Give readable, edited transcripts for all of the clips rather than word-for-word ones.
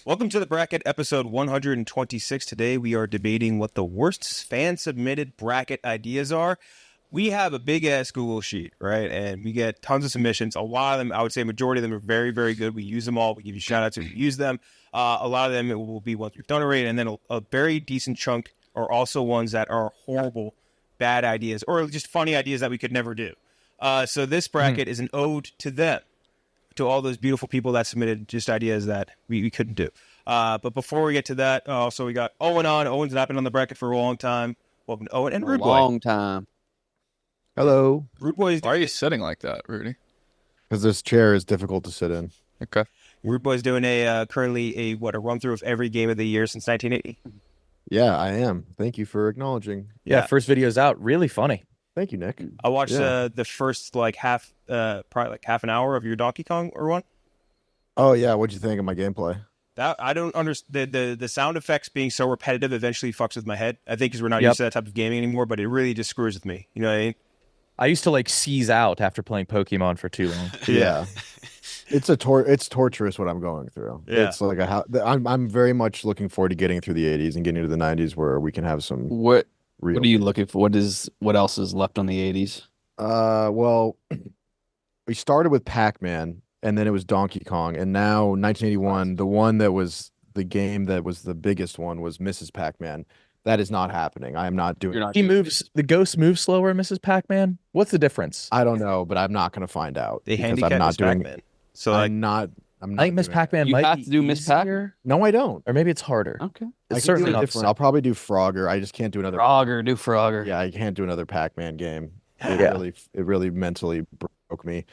Welcome to the bracket episode 126. Today we are debating what the worst fan-submitted bracket ideas are. We have a big-ass Google sheet, right? And we get tons of submissions. A lot of them, I would say majority of them are very, very good. We use them all. We give you shout-outs if you use them. A lot of them it will be ones we've done already. And then a very decent chunk are also ones that are horrible, bad ideas, or just funny ideas that we could never do. So this bracket is an ode to them. To all those beautiful people that submitted just ideas that we couldn't do. But before we get to that, also we got Owen on. Owen's not been on the bracket for a long time. Welcome to Owen and Rude Boy. Long time. Hello. Rude Boy. Why are you sitting like that, Rudy? Because this chair is difficult to sit in. Okay. Rude Boy's doing currently a run through of every game of the year since 1980. Yeah, I am. Thank you for acknowledging. Yeah, first video's out. Really funny. Thank you, Nick. I watched the first probably half an hour of your Donkey Kong or one. Oh yeah, what'd you think of my gameplay? That I don't understand the sound effects being so repetitive eventually fucks with my head. I think because we're not used to that type of gaming anymore, but it really just screws with me. You know what I mean? I used to seize out after playing Pokemon for too long. Yeah. It's torturous what I'm going through. Yeah. It's like I'm very much looking forward to getting through the 80s and getting to the 90s where we can have some What are you looking for? What else is left on the 80s? Well, we started with Pac-Man and then it was Donkey Kong, and now 1981, the one that was the game that was the biggest one was Mrs. Pac-Man. That is not happening. I am not doing. The ghost moves slower, Mrs. Pac-Man. What's the difference? I don't know, but I'm not going to find out. They because handicap I'm not Miss doing. Pac-Man. So I'm not. I think Miss Pac-Man You might have be to do Miss Pac? easier, No, I don't. or maybe it's harder. Okay. I It's can certainly do not different. I'll probably do Frogger. I just can't do another. Frogger, do Frogger. Yeah, I can't do another Pac-Man game. Yeah. It really mentally broke me.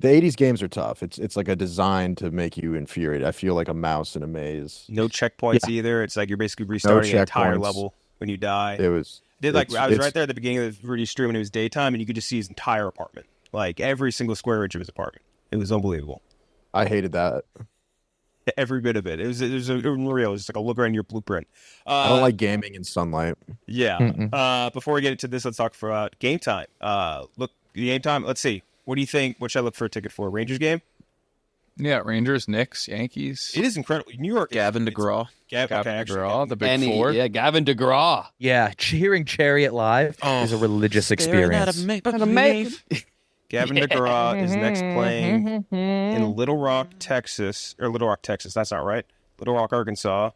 The 80s games are tough. It's like a design to make you infuriated. I feel like a mouse in a maze. no checkpoints either. It's like you're basically restarting an entire level when you die. It was. I was right there at the beginning of Rudy's stream when it was daytime, and you could just see his entire apartment, like every single square inch of his apartment. It was unbelievable. I hated that. Every bit of it. It was unreal. It was like a look right in your blueprint. I don't like gaming in sunlight. Yeah. Before we get into this, let's talk for game time. Game time. Let's see. What do you think? What should I look for a ticket for? Rangers game? Yeah, Rangers, Knicks, Yankees. It is incredible. New York. Gavin DeGraw. Gavin DeGraw, the big four. Yeah, Gavin DeGraw. Yeah, hearing Chariot live is a religious experience. Gavin DeGraw is next playing in Little Rock, Texas. That's not right. Little Rock, Arkansas.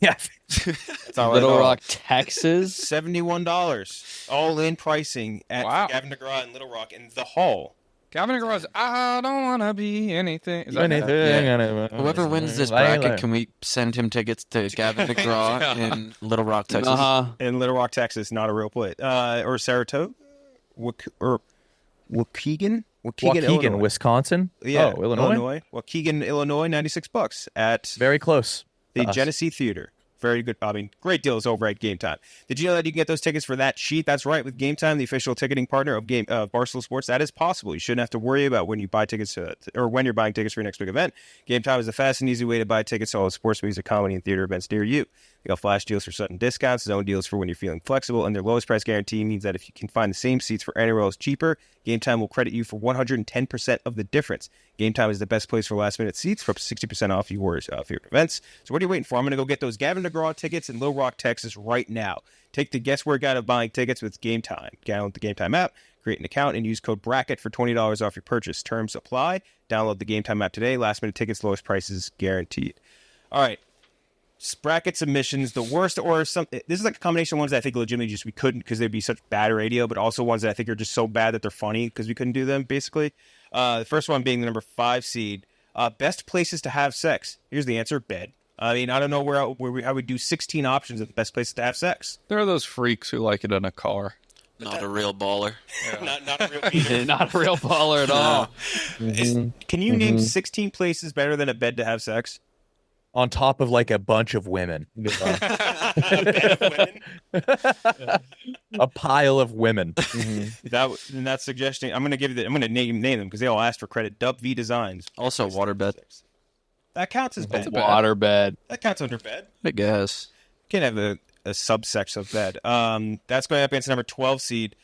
Yeah, That's not Little right. Rock, Texas. $71 all in pricing at Gavin DeGraw in Little Rock in the Hall. Gavin DeGraw's I don't want to be anything. Is that Whoever wins this bracket, can we send him tickets to Gavin DeGraw in Little Rock, Texas? In Little Rock, Texas, not a real place. Or Saratoga? Waukegan, Illinois. Wisconsin. Yeah, Illinois. Waukegan, Illinois, $96 at Very close. the Genesee Theater. Very good. I mean, great deals over at Game Time. Did you know that you can get those tickets for that cheap? That's right. With Game Time, the official ticketing partner of Barstool Sports, that is possible. You shouldn't have to worry about when you buy tickets or when you're buying tickets for your next big event. Game Time is the fast and easy way to buy tickets to all the sports, music, comedy, and theater events near you. They got flash deals for sudden discounts, zone deals for when you're feeling flexible, and their lowest price guarantee means that if you can find the same seats for anywhere else cheaper, Game Time will credit you for 110% of the difference. Game Time is the best place for last-minute seats for up to 60% off your favorite events. So what are you waiting for? I'm going to go get those Gavin DeGraw tickets in Little Rock, Texas right now. Take the guesswork out of buying tickets with Game Time. Download the Game Time app, create an account, and use code BRACKET for $20 off your purchase. Terms apply. Download the Game Time app today. Last-minute tickets, lowest prices guaranteed. All right. Bracket submissions, the worst or something. This is like a combination of ones that I think legitimately just we couldn't because they'd be such bad radio, but also ones that I think are just so bad that they're funny because we couldn't do them, basically. The first one being the number 5 seed. Best places to have sex. Here's the answer, bed. I mean, I don't know how we do 16 options of the best places to have sex. There are those freaks who like it in a car. Not a real baller. Not a real beater. Not a real baller at all. Can you name 16 places better than a bed to have sex? On top of a bunch of women. A pile of women. That suggestion, I'm going to name them because they all asked for credit. Dub V Designs. Also, waterbed. That counts as bed. Waterbed. That counts under bed. I guess. Can't have a subsection of bed. That's going up against number 12 seed.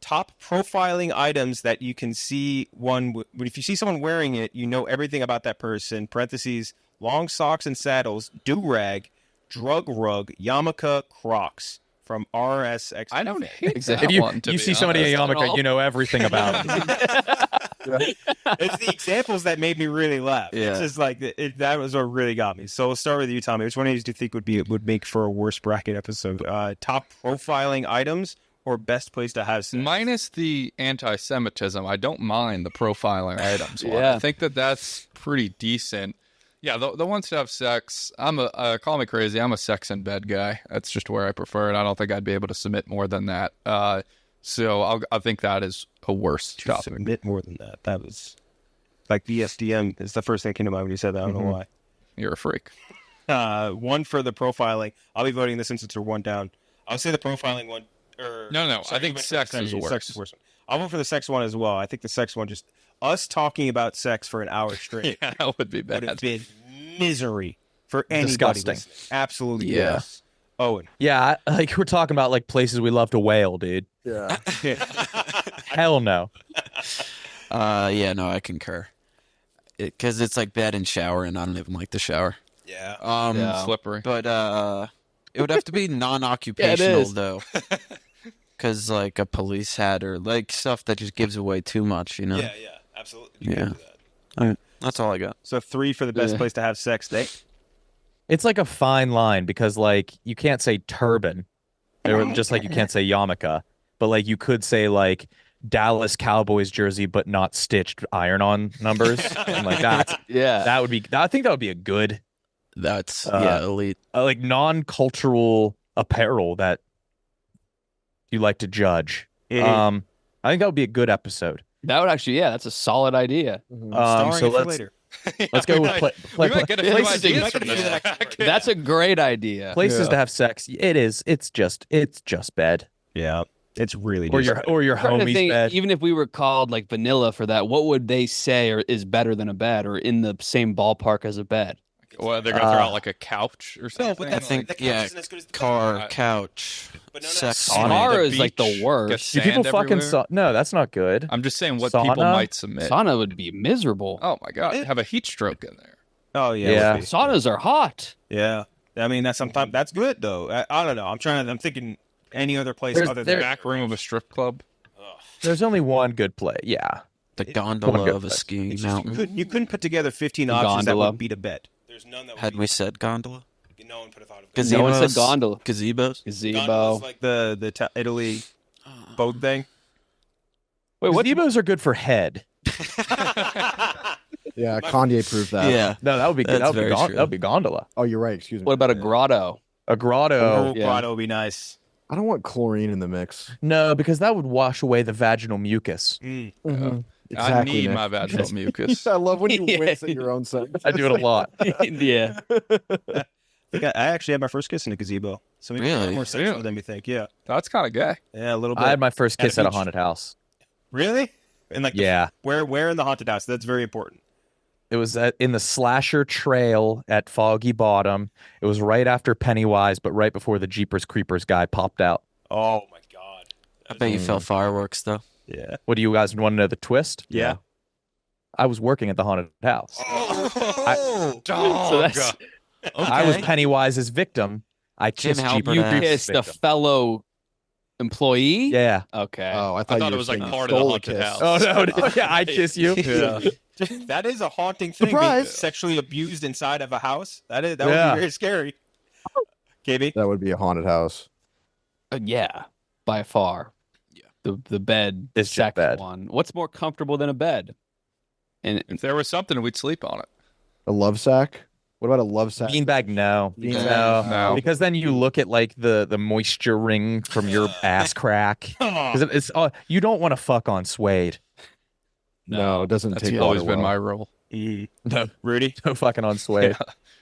Top profiling items that you can see if you see someone wearing it, you know everything about that person. Parentheses, long socks and saddles, do-rag, drug rug, yarmulke, Crocs from RSX. I don't hate Exactly. that If one, to you be see somebody in a honest. yarmulke, you know everything about them. It's the examples that made me really laugh. Yeah. It's just like that was what really got me. So we'll start with you, Tommy. Which one of these do you think would make for a worse bracket episode? Top profiling items or best place to have sex? Minus the anti-Semitism, I don't mind the profiling items one. Yeah. I think that's pretty decent. Yeah, the ones to have sex, I'm call me crazy, I'm a sex in bed guy. That's just where I prefer it. I don't think I'd be able to submit more than that. So I think that is a worse To topic. submit more than that. That was like VSDM is the first thing that came to mind when you said that. I don't know why. You're a freak. One for the profiling. I'll be voting this since it's one down. I'll say the profiling one. No, I think sex is worse. Sex is worse. I'll vote for the sex one as well. I think the sex one, just us talking about sex for an hour straight, Yeah, that would be would have bad. been misery for anybody. Disgusting. Listening. Absolutely. Yeah. Yes. Owen. Yeah, like we're talking about like places we love to whale, dude. Yeah. Hell no. Yeah, no, I concur. Because it's like bed and shower, and I don't even like the shower. Yeah. Slippery. But it would have to be non-occupational is. though, because like a police hat or like stuff that just gives away too much, you know. Yeah. Absolutely. Yeah. All right, that's all I got. So 3 for the best place to have sex. It's like a fine line because like you can't say turban, or just like you can't say yarmulke, but like you could say like Dallas Cowboys jersey, but not stitched iron-on numbers, and like that. Yeah. That would be. I think that would be a good That's elite. like non-cultural apparel that you like to judge. I think that would be a good episode. That would actually, yeah, that's a solid idea. Starring So it for let's later. let's go with We might get a few places to ideas go. from this. That's a great idea. places to have sex. It is. It's just bed Yeah. It's really or just your Trying to homie's think, bed. even if we were called like vanilla for that, what would they say or is better than a bed or in the same ballpark as a bed? Well, they're gonna throw out like a couch or something. but I that's think the couch yeah, isn't as good as the bed. car, couch, But no, sex. Sauna. Sauna The is like the beach, worst. get Do people sand fucking everywhere. no, that's not good. I'm just saying what people Sauna? might submit. Sauna would be miserable. Oh my god, have a heat stroke in there. Oh yeah. Yeah. it would be. Saunas are hot. Yeah. I mean, that's sometimes that's good though. I don't know. I'm thinking any other place There's- other there- than Back room of a strip club. There's only one good play. Yeah. The One gondola good of a place. skiing it's just, mountain. you couldn't put together 15 The options that gondola. would beat a bed. There's none that would Had beat we said gondola? no one put a thought of Gazebos? No one said gondola. Gazebos? Gazebo. Gondola's like the Italy boat thing. Wait, what? Gazebos are good for head. Yeah, Kanye proved that. Yeah. No, that would be good. That's That would be, very true. that would be gondola. Oh, you're right. Excuse me. What about a grotto? A grotto. yeah. Grotto would be nice. I don't want chlorine in the mix. No, because that would wash away the vaginal mucus. Exactly. I need Nick. my vaginal mucus. I love when you Yeah. wince at your own sentence. I do it a lot. Yeah. I actually had my first kiss in a gazebo. So maybe Really? more sexual than we think. Yeah. That's kind of gay. Yeah, a little bit. I had my first At a kiss at a beach. haunted house. Really? And like Yeah. where in the haunted house? That's very important. It was in the Slasher Trail at Foggy Bottom. It was right after Pennywise, but right before the Jeepers Creepers guy popped out. Oh my god. I bet you felt fireworks though. Yeah. What do you guys want to know the twist? Yeah. I was working at the haunted house. Oh, So that's I was Pennywise's victim. I kissed Halpert Jeepers you ass. Creepers' kissed a victim. fellow employee. Yeah. Okay. Oh, I I thought thought you it were was like saying part you of the stole a haunted kiss. house. Oh no! Yeah, I kiss you. Yeah. that is a haunting thing. Being Surprise. sexually abused inside of a house. That would Yeah. be very scary. KB. That would be a haunted house. Yeah, by far. Yeah. The bed, It's just sex bed. one. What's more comfortable than a bed? And If there was something, we'd sleep on it. A love sack? What about a love sack? Beanbag, no. Beanbag. No. No. Because then you look at like the moisture ring from your ass crack. Because it's you don't want to fuck on suede. No, it doesn't That's take always water been my well. rule. No, Rudy. no fucking on suede.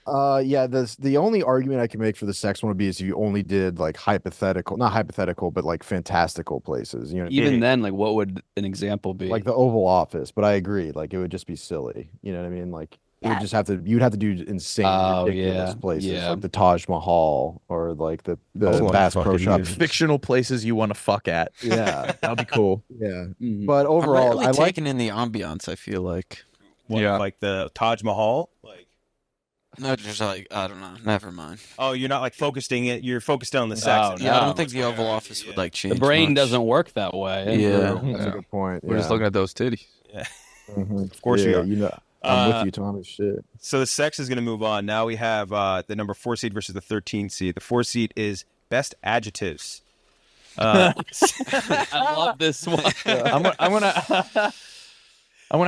Yeah, the only argument I can make for the sex one would be is if you only did like hypothetical, not hypothetical, but like fantastical places. You know, even then, like, what would an example be? like the Oval Office. But I agree, like it would just be silly. You know what I mean? Like it would just have to. You'd have to do insane, Oh, ridiculous yeah, places yeah. like the Taj Mahal or like the Oh, Bass fucking Pro Shop. huge. Fictional places you want to fuck at. Yeah, That'd be cool. yeah. Mhm. But I'm overall, really I like. taking in the ambiance. I feel like What, Yeah. like the Taj Mahal. Like No, just like I don't know. Never mind. Oh, you're not like focusing it. You're focused on the sex. Oh, Yeah, I no. don't think the Oval Office would like change. The brain much. doesn't work that way. Yeah. That's a good point. We're just looking at those titties. Of course yeah, we are. You know, I'm with you, Tommy. Shit. So the sex is going to move on. Now we have the number 4 seed versus the 13 seed. The 4 seed is best adjectives. I love this one. I'm gonna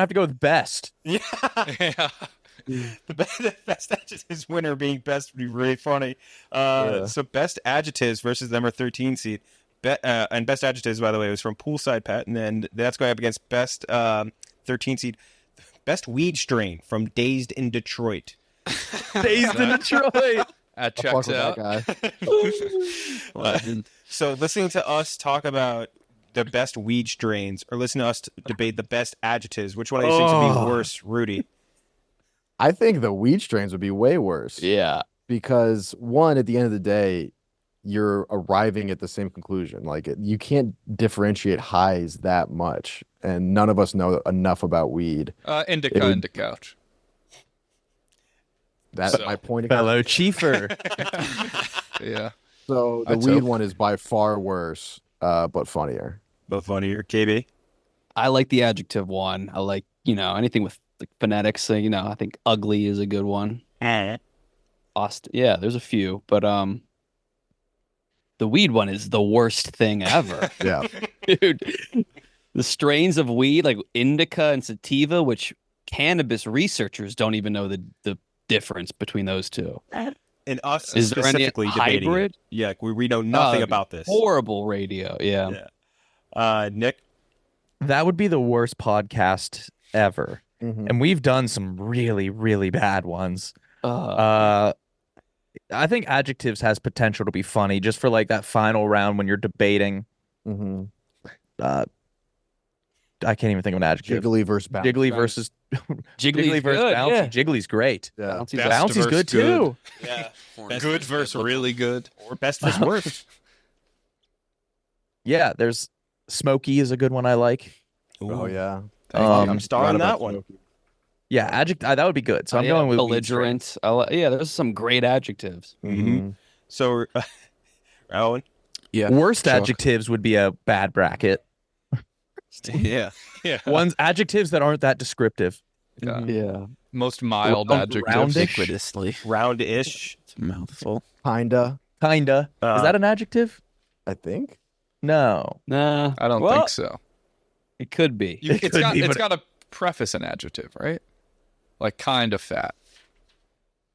have to go with best. Yeah. The best adjectives winner being best would be really funny. So best adjectives versus number 13 seed. And best adjectives, by the way, was from Poolside Pat, and then that's going up against best 13 seed. Best weed strain from Dazed in Detroit. Dazed in Detroit. That I'll checks fuck with out. that guy. Legend. So listening to us talk about the best weed strains, or listening to us debate the best adjectives, which one of these things would be worse, Rudy? I think the weed strains would be way worse. Yeah. Because one, at the end of the day, you're arriving at the same conclusion. Like you can't differentiate highs that much, and none of us know enough about weed. Indica, It would- indica. That's So- my point. Fellow chiefer. Yeah. So the I'd weed hope. one is by far worse, but funnier. Both funnier, KB. I like the adjective one. I like, anything with like phonetics. So, I think ugly is a good one. Yeah, there's a few, but the weed one is the worst thing ever. Yeah. Dude, the strains of weed like indica and sativa, which cannabis researchers don't even know the difference between those two. And us Is there any specifically debating hybrid? it. Yeah, we know nothing about this. Horrible radio. Yeah. Nick? That would be the worst podcast ever. Mhm. And we've done some really, really bad ones. I think adjectives has potential to be funny just for like that final round when you're debating. Mhm. I can't even think of an adjective. Jiggly versus bouncy. Jiggly versus Jiggly's versus good, bouncy. yeah. Jiggly's great. Yeah. Bouncy's Best Bouncy's versus good too. Yeah. Horns Good versus biblical. really good. Or best versus worst. Yeah, there's Smokey is a good one I like. Oh yeah. I'm starring Forgot that about one. Smokey. Yeah, that would be good. So I'm Yeah, going with weed belligerent. Yeah, there's some great adjectives. Mhm. So, Owen? Yeah. strain. Worst Sure. adjectives would be a bad bracket. Yeah. Yeah. Ones adjectives that aren't that descriptive. Yeah. Yeah. Most mild Round- adjectives. roundish? Ubiquitously. Round-ish. It's a mouthful. Kinda, Kinda. Is that an adjective? I think. No. Nah. I don't Well, think so. It could be. It It's could got be, it's but- got to preface an adjective, right? Like kind of fat.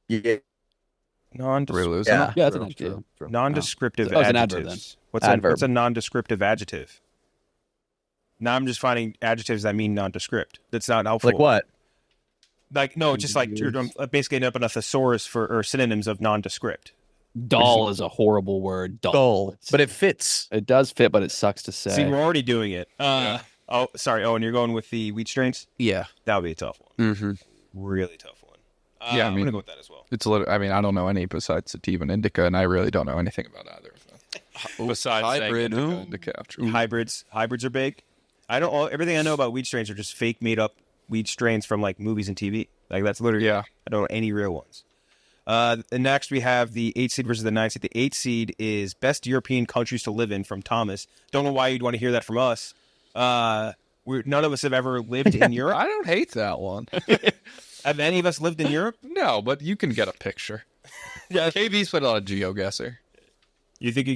Yeah. Really losing Yeah. it? Yeah, that's an True, adjective. true, true. Nondescriptive Oh, it's an adjectives. adverb then. What's a nondescriptive adjective? Now I'm just finding adjectives that mean nondescript. That's not helpful. Like what? Like no, just like you're basically ending up in a thesaurus or synonyms of nondescript. Dull is a horrible word. Dull. But it fits. It does fit, but it sucks to say. See, we're already doing it. Oh, sorry, Owen, you're going with the wheat strains. Yeah. That would be a tough one. Mm-hmm. Really tough one. Yeah, I I'm mean- gonna go with that as well. It's a little. I mean, I don't know any besides sativa and indica, and I really don't know anything about either of them. Besides saying hybrid, indica, ooh. indica. Hybrids are big. Everything I know about weed strains are just fake, made up weed strains from like movies and TV. Like that's literally. Yeah. I don't know any real ones. And next we have the 8 seed versus the 9 seed. The 8 seed is best European countries to live in from Thomas. Don't know why you'd want to hear that from us. None of us have ever lived in Europe. I don't hate that one. Have any of us lived in Europe? No, but you can get a picture. Yeah. KB's played a lot of GeoGuessr. You think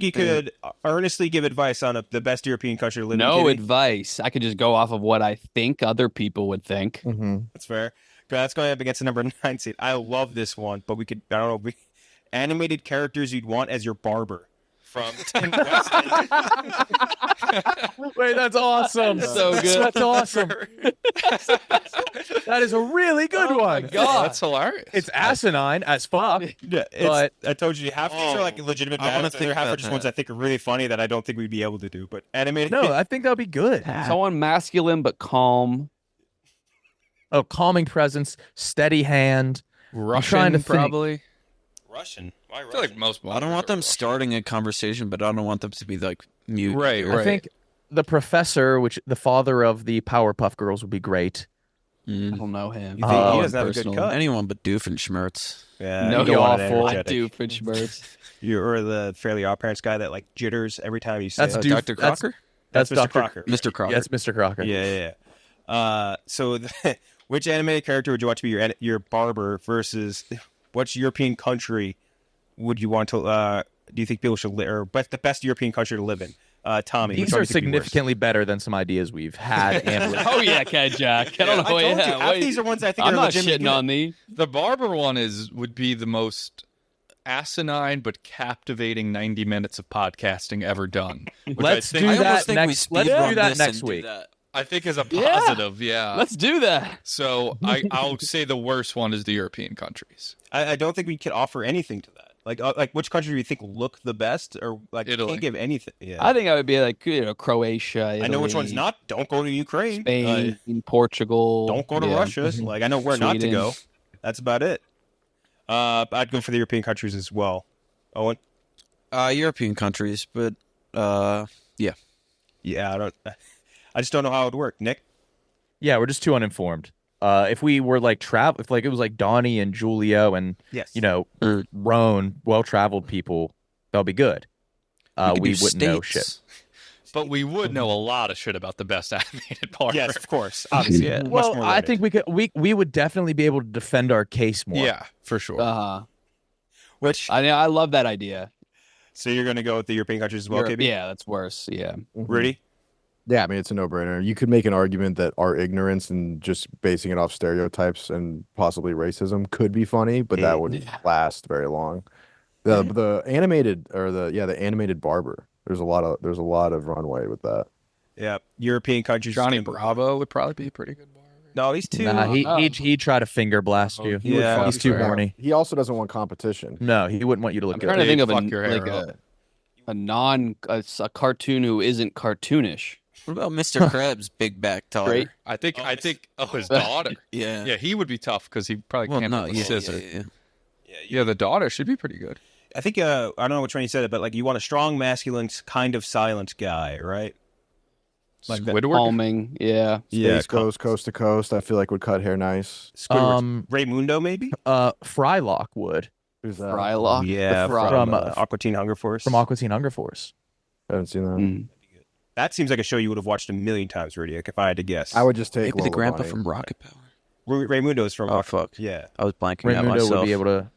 you could earnestly give advice on the best European country to live in? No Kitty? advice. I could just go off of what I think other people would think. Mhm. That's fair. That's going up against the number 9 seed. I love this one, but I don't know. Animated characters you'd want as your barber from Tim Weston. Wait, that's awesome. So good. That's awesome. That is a really good one. God. That's hilarious. It's asinine as fuck. Yeah, But- I told you half of these are like legitimate I wanna battles, and think half are about just that. ones I think are really funny that I don't think we'd be able to do. But animated, No, I think that would be good. Someone masculine but calm. Oh, calming presence, steady hand. Russian, trying to think. probably. Russian. Why I feel like Russian? most. I don't want them starting a conversation, but I don't want them to be like mute. Right, right. I think the professor, which the father of the Powerpuff Girls, would be great. I don't know him. You think he Oh, doesn't have a good personally. cut? Anyone but Doofenshmirtz. Yeah, No, you don't want an awful. I energetic. do Finchbirds. You're the Fairly Odd Parents guy that like jitters every time you say That's it. Dr. Crocker? That's That's Mr. Dr. Crocker. Mr. Crocker. Yes, Mr. Crocker. Yeah. So, which animated character would you want to be your barber versus which European country would you want to? Do you think people should live, or the best European country to live in? Tommy, which These one are do you think would be worse? significantly better than some ideas we've had. And Oh yeah, Kenjac. I don't know. I told you, yeah, half wait. these are ones I think I'm are not legitimately shitting on these. The barber one would be the most asinine but captivating 90 minutes of podcasting ever done. which let's I think, do I almost that think we next. Let's speedrun do that this next and do week. that. I think is a Yeah. positive, yeah. Let's do that. So I'll say the worst one is the European countries. I don't think we can offer anything to that. Like which country do you think look the best, or like Italy. can't give anything? Yeah, I think I would be like Croatia. I know which Italy, one's not. Don't go to Ukraine. Spain, Portugal. Don't go to yeah. Russia. Like I know where not to Sweden. go. That's about it. I'd go for the European countries as well. Owen. European countries, but yeah. Yeah, I just don't know how it would work. Nick. Yeah, we're just too uninformed. If we were like if like it was like Donnie and Julio and Yes. Roan, well-traveled people, that'll be good. We could do wouldn't know states. shit. But we would know a lot of shit about the best animated barber. Yes, of course. Obviously. Yeah. Much Well, more I learned. think we would definitely be able to defend our case more. Yeah, for sure. Which I love that idea. so you're going to go with the European countries as well, Europe- KB? yeah, that's worse. Yeah. Rudy. Yeah, I mean, it's a no-brainer. You could make an argument that our ignorance and just basing it off stereotypes and possibly racism could be funny, but that wouldn't last very long. The animated barber. There's a lot of runway with that. Yeah. European countries. Johnny Bravo would probably be a pretty good barber. No, he's too. Nah, he'd try to finger blast you. he would fuck He's too your hair horny. He also doesn't want competition. No, he wouldn't want you to look I'm good. trying to think of Fuck your hair up. a cartoon who isn't cartoonish. What about Mr. Krebs' big back daughter? Great. I think his daughter. Yeah. Yeah, he would be tough because he probably Well, can't no, hold a yeah, scissor. yeah. Yeah, the daughter should be pretty good. I think I don't know which one you said it, but like you want a strong, masculine, kind of silent guy, right? Like that- Squidward. Calming. Yeah. Space Ghost, Coast to Coast, I feel like would cut hair nice. Squidward. Raymundo, maybe. Frylock would Who's that? Frylock. Yeah, Fry- from From, Aqua Teen Hunger Force. from Aqua Teen Hunger Force. I haven't seen that. Mm. That seems like a show you would have watched a million times, Rudy. If I had to guess, I would just take Maybe the Lola grandpa Bunny. from Rocket Power. Raymundo's from. Oh, fuck. Yeah, I was blanking out Raymundo myself. would be able to,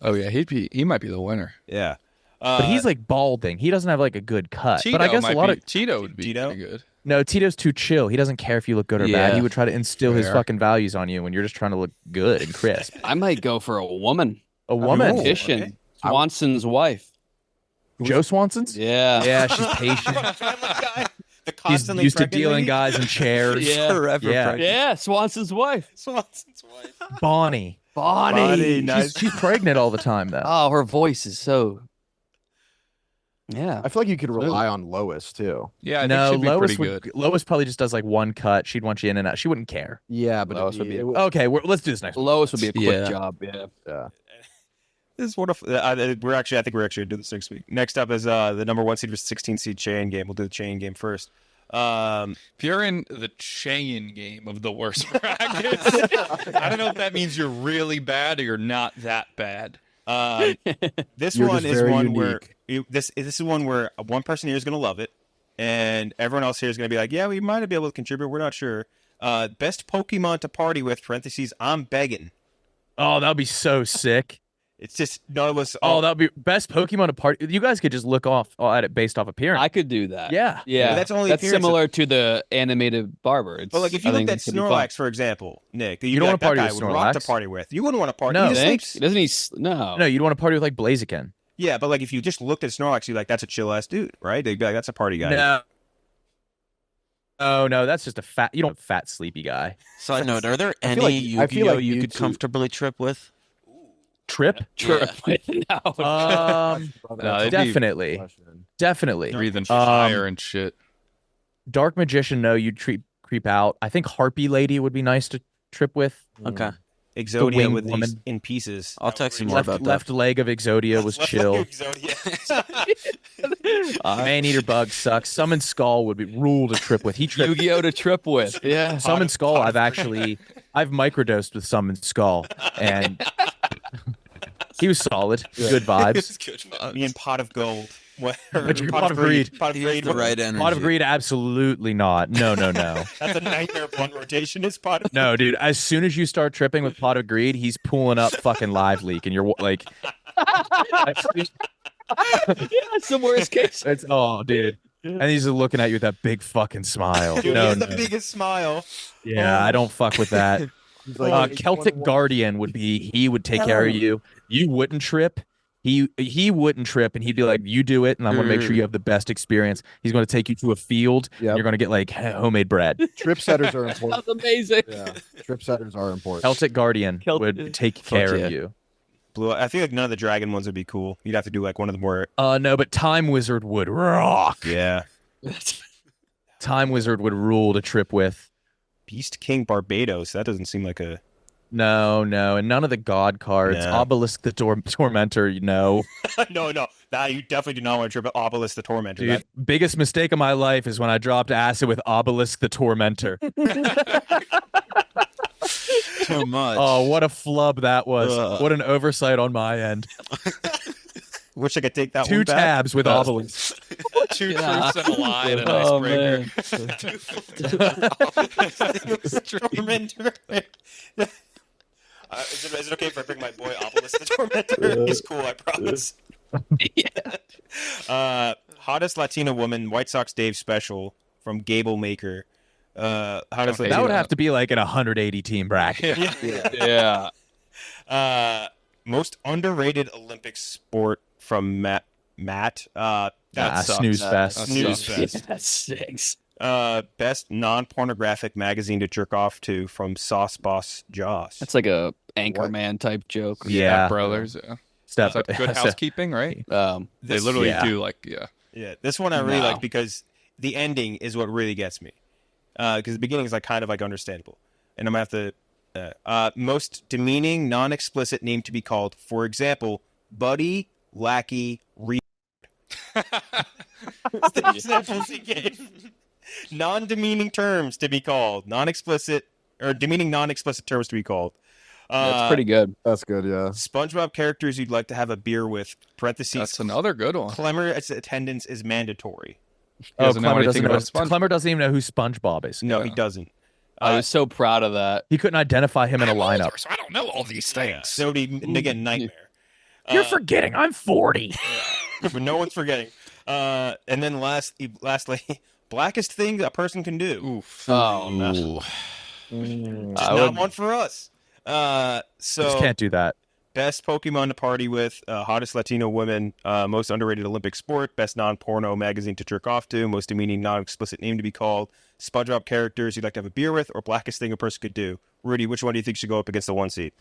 Oh yeah, he might be the winner. yeah. but he's like balding. He doesn't have like a good cut. Tito but I guess might a lot be, of Tito would be Tito? pretty good. no, Tito's too chill. He doesn't care if you look good or bad. Yeah. He would try to instill his Fair. fucking values on you when you're just trying to look good and crisp. I might go for a woman. A woman, Oh, Titian. okay. Swanson's wife. Joe Swanson's. Yeah. Yeah, she's patient. The He's constantly used to pregnant dealing lady? guys in chairs. Yeah. Forever Yeah. pregnant. Yeah. Swanson's wife. Swanson's wife. Bonnie. Bonnie, nice. She's pregnant all the time though. Oh, her voice is so. Yeah. I feel like you could rely on Lois too. Yeah, I no, think she'd be Lois pretty would. good. Lois probably just does like one cut. She'd want you in and out. She wouldn't care. Yeah, but Lois would be- Okay, let's do this next. Lois would be a quick Yeah. job. Yeah. yeah. This is wonderful. I think we're actually gonna do this next week. Next up is the number 1 seed versus 16 seed chain game. We'll do the chain game first. If you're in the chain game of the worst brackets, I don't know if that means you're really bad or you're not that bad. This You're one just is very one where unique. this is one where one person here is going to love it, and everyone else here is going to be like, "Yeah, we might be able to contribute. We're not sure." Best Pokemon to party with (parentheses I'm begging). Oh, that would be so sick. It's just none of us. Oh, that would be best Pokemon to party. You guys could just look off at it based off appearance. I could do that. Yeah. Yeah. But that's only that's appearance similar to the animated barber. It's, But like if you I looked think at it could be fun. Snorlax, for example, Nick, You don't want wanna to party with would rock to Snorlax? party with. You wouldn't want to party. No. He You just think? sleeps. Doesn't he? No. No, you'd want to party with like Blaziken. Yeah, but like if you just looked at Snorlax, you'd be like, "That's a chill ass dude," right? They'd be like, "That's a party guy." No. Oh no, that's just a fat. You don't fat sleepy guy. Side note: are there I feel any like- I feel Yu-Gi-Oh like you you could two- comfortably trip with? Trip. True. No. No, it'd be Definitely, definitely. breathing fire and shit. Dark magician. No, you'd creep out. I think Harpy Lady would be nice to trip with. Okay, Exodia winged with these woman. in pieces. I'll text you more Left, about that. left leg of Exodia was chill. Man Eater Bug sucks. Summon Skull would be rule to trip with. He tripped. Yu-Gi-Oh to trip with. Yeah. Summon Skull. I've actually I've microdosed with some in Skull, and he was solid. Good vibes. Me and Pot of Gold. What? Pot of Greed. Pot of Greed. The right energy. Pot of Greed, absolutely not. No. That's a nightmare blunt rotation. Is Pot of No, dude. As soon as you start tripping with Pot of Greed, he's pulling up fucking Live Leak, and you're like, That's the worst case. it's dude. And he's just looking at you with that big fucking smile. Dude, he no, has no. the biggest smile. Yeah, I don't fuck with that. He's like, Celtic Guardian would be. He would take care of you. You wouldn't trip. He wouldn't trip, and he'd be like, "You do it, and I'm going to make sure you have the best experience." He's going to take you to a field. Yep. And you're going to get like homemade bread. Trip setters are important. That's amazing. Yeah, trip setters are important. Celtic Guardian would take care yeah. of you. Blue. I feel like none of the dragon ones would be cool. You'd have to do like one of the more. No, but Time Wizard would rock. Yeah. Time Wizard would rule to trip with. Beast King Barbados. That doesn't seem like a. No, and none of the god cards. No. Obelisk the Tormentor, no. Nah, you definitely do not want to trip Obelisk the Tormentor. Dude, biggest mistake of my life is when I dropped acid with Obelisk the Tormentor. Too much. Oh, what a flub that was. What an oversight on my end. Wish I could take that Two one back. tabs with Obelisk. Two truths and a lie and an Oh, icebreaker. Tormentor. Is it okay if I bring my boy Obelisk the Tormentor? He's cool, I promise. Hottest Latina woman, White Sox Dave special from Gable Maker. Hottest Okay, That Latina. would have to be like an 180 team bracket. Yeah. Most underrated Olympic sport from Matt. That sucks. Snooze fest. Snooze Yeah, fest. that stinks. Best non-pornographic magazine to jerk off to from Sauce Boss Joss. That's like a Anchorman type joke. Yeah. Step Brothers. Yeah. Step. It's like Good Housekeeping, right? They literally yeah. do like, yeah. Yeah, this one I really No. like because the ending is what really gets me. Because the beginning is like kind of like understandable, and I'm gonna have to. Most demeaning, non-explicit name to be called. For example, buddy, lackey, the examples he gave. Non-demeaning terms to be called. Non-explicit or demeaning non-explicit terms to be called. That's pretty good. That's good. Yeah. SpongeBob characters you'd like to have a beer with. Parentheses. That's another good one. Clemmer's attendance is mandatory. He doesn't know anything about SpongeBob. Clemmer doesn't even know who SpongeBob is. No, Yeah. he doesn't. I was so proud of that. He couldn't identify him in a lineup. So I don't know all these things. So it would be again nightmare. You're forgetting I'm 40. But no one's forgetting. And then lastly, blackest thing a person can do. Oof. Oh, no. Just not one for us. So Just can't do that. best Pokemon to party with, hottest Latino woman, most underrated Olympic sport, best non-porno magazine to jerk off to, most demeaning non-explicit name to be called, SpongeBob characters you'd like to have a beer with, or blackest thing a person could do. Rudy, which one do you think should go up against the 1 seed?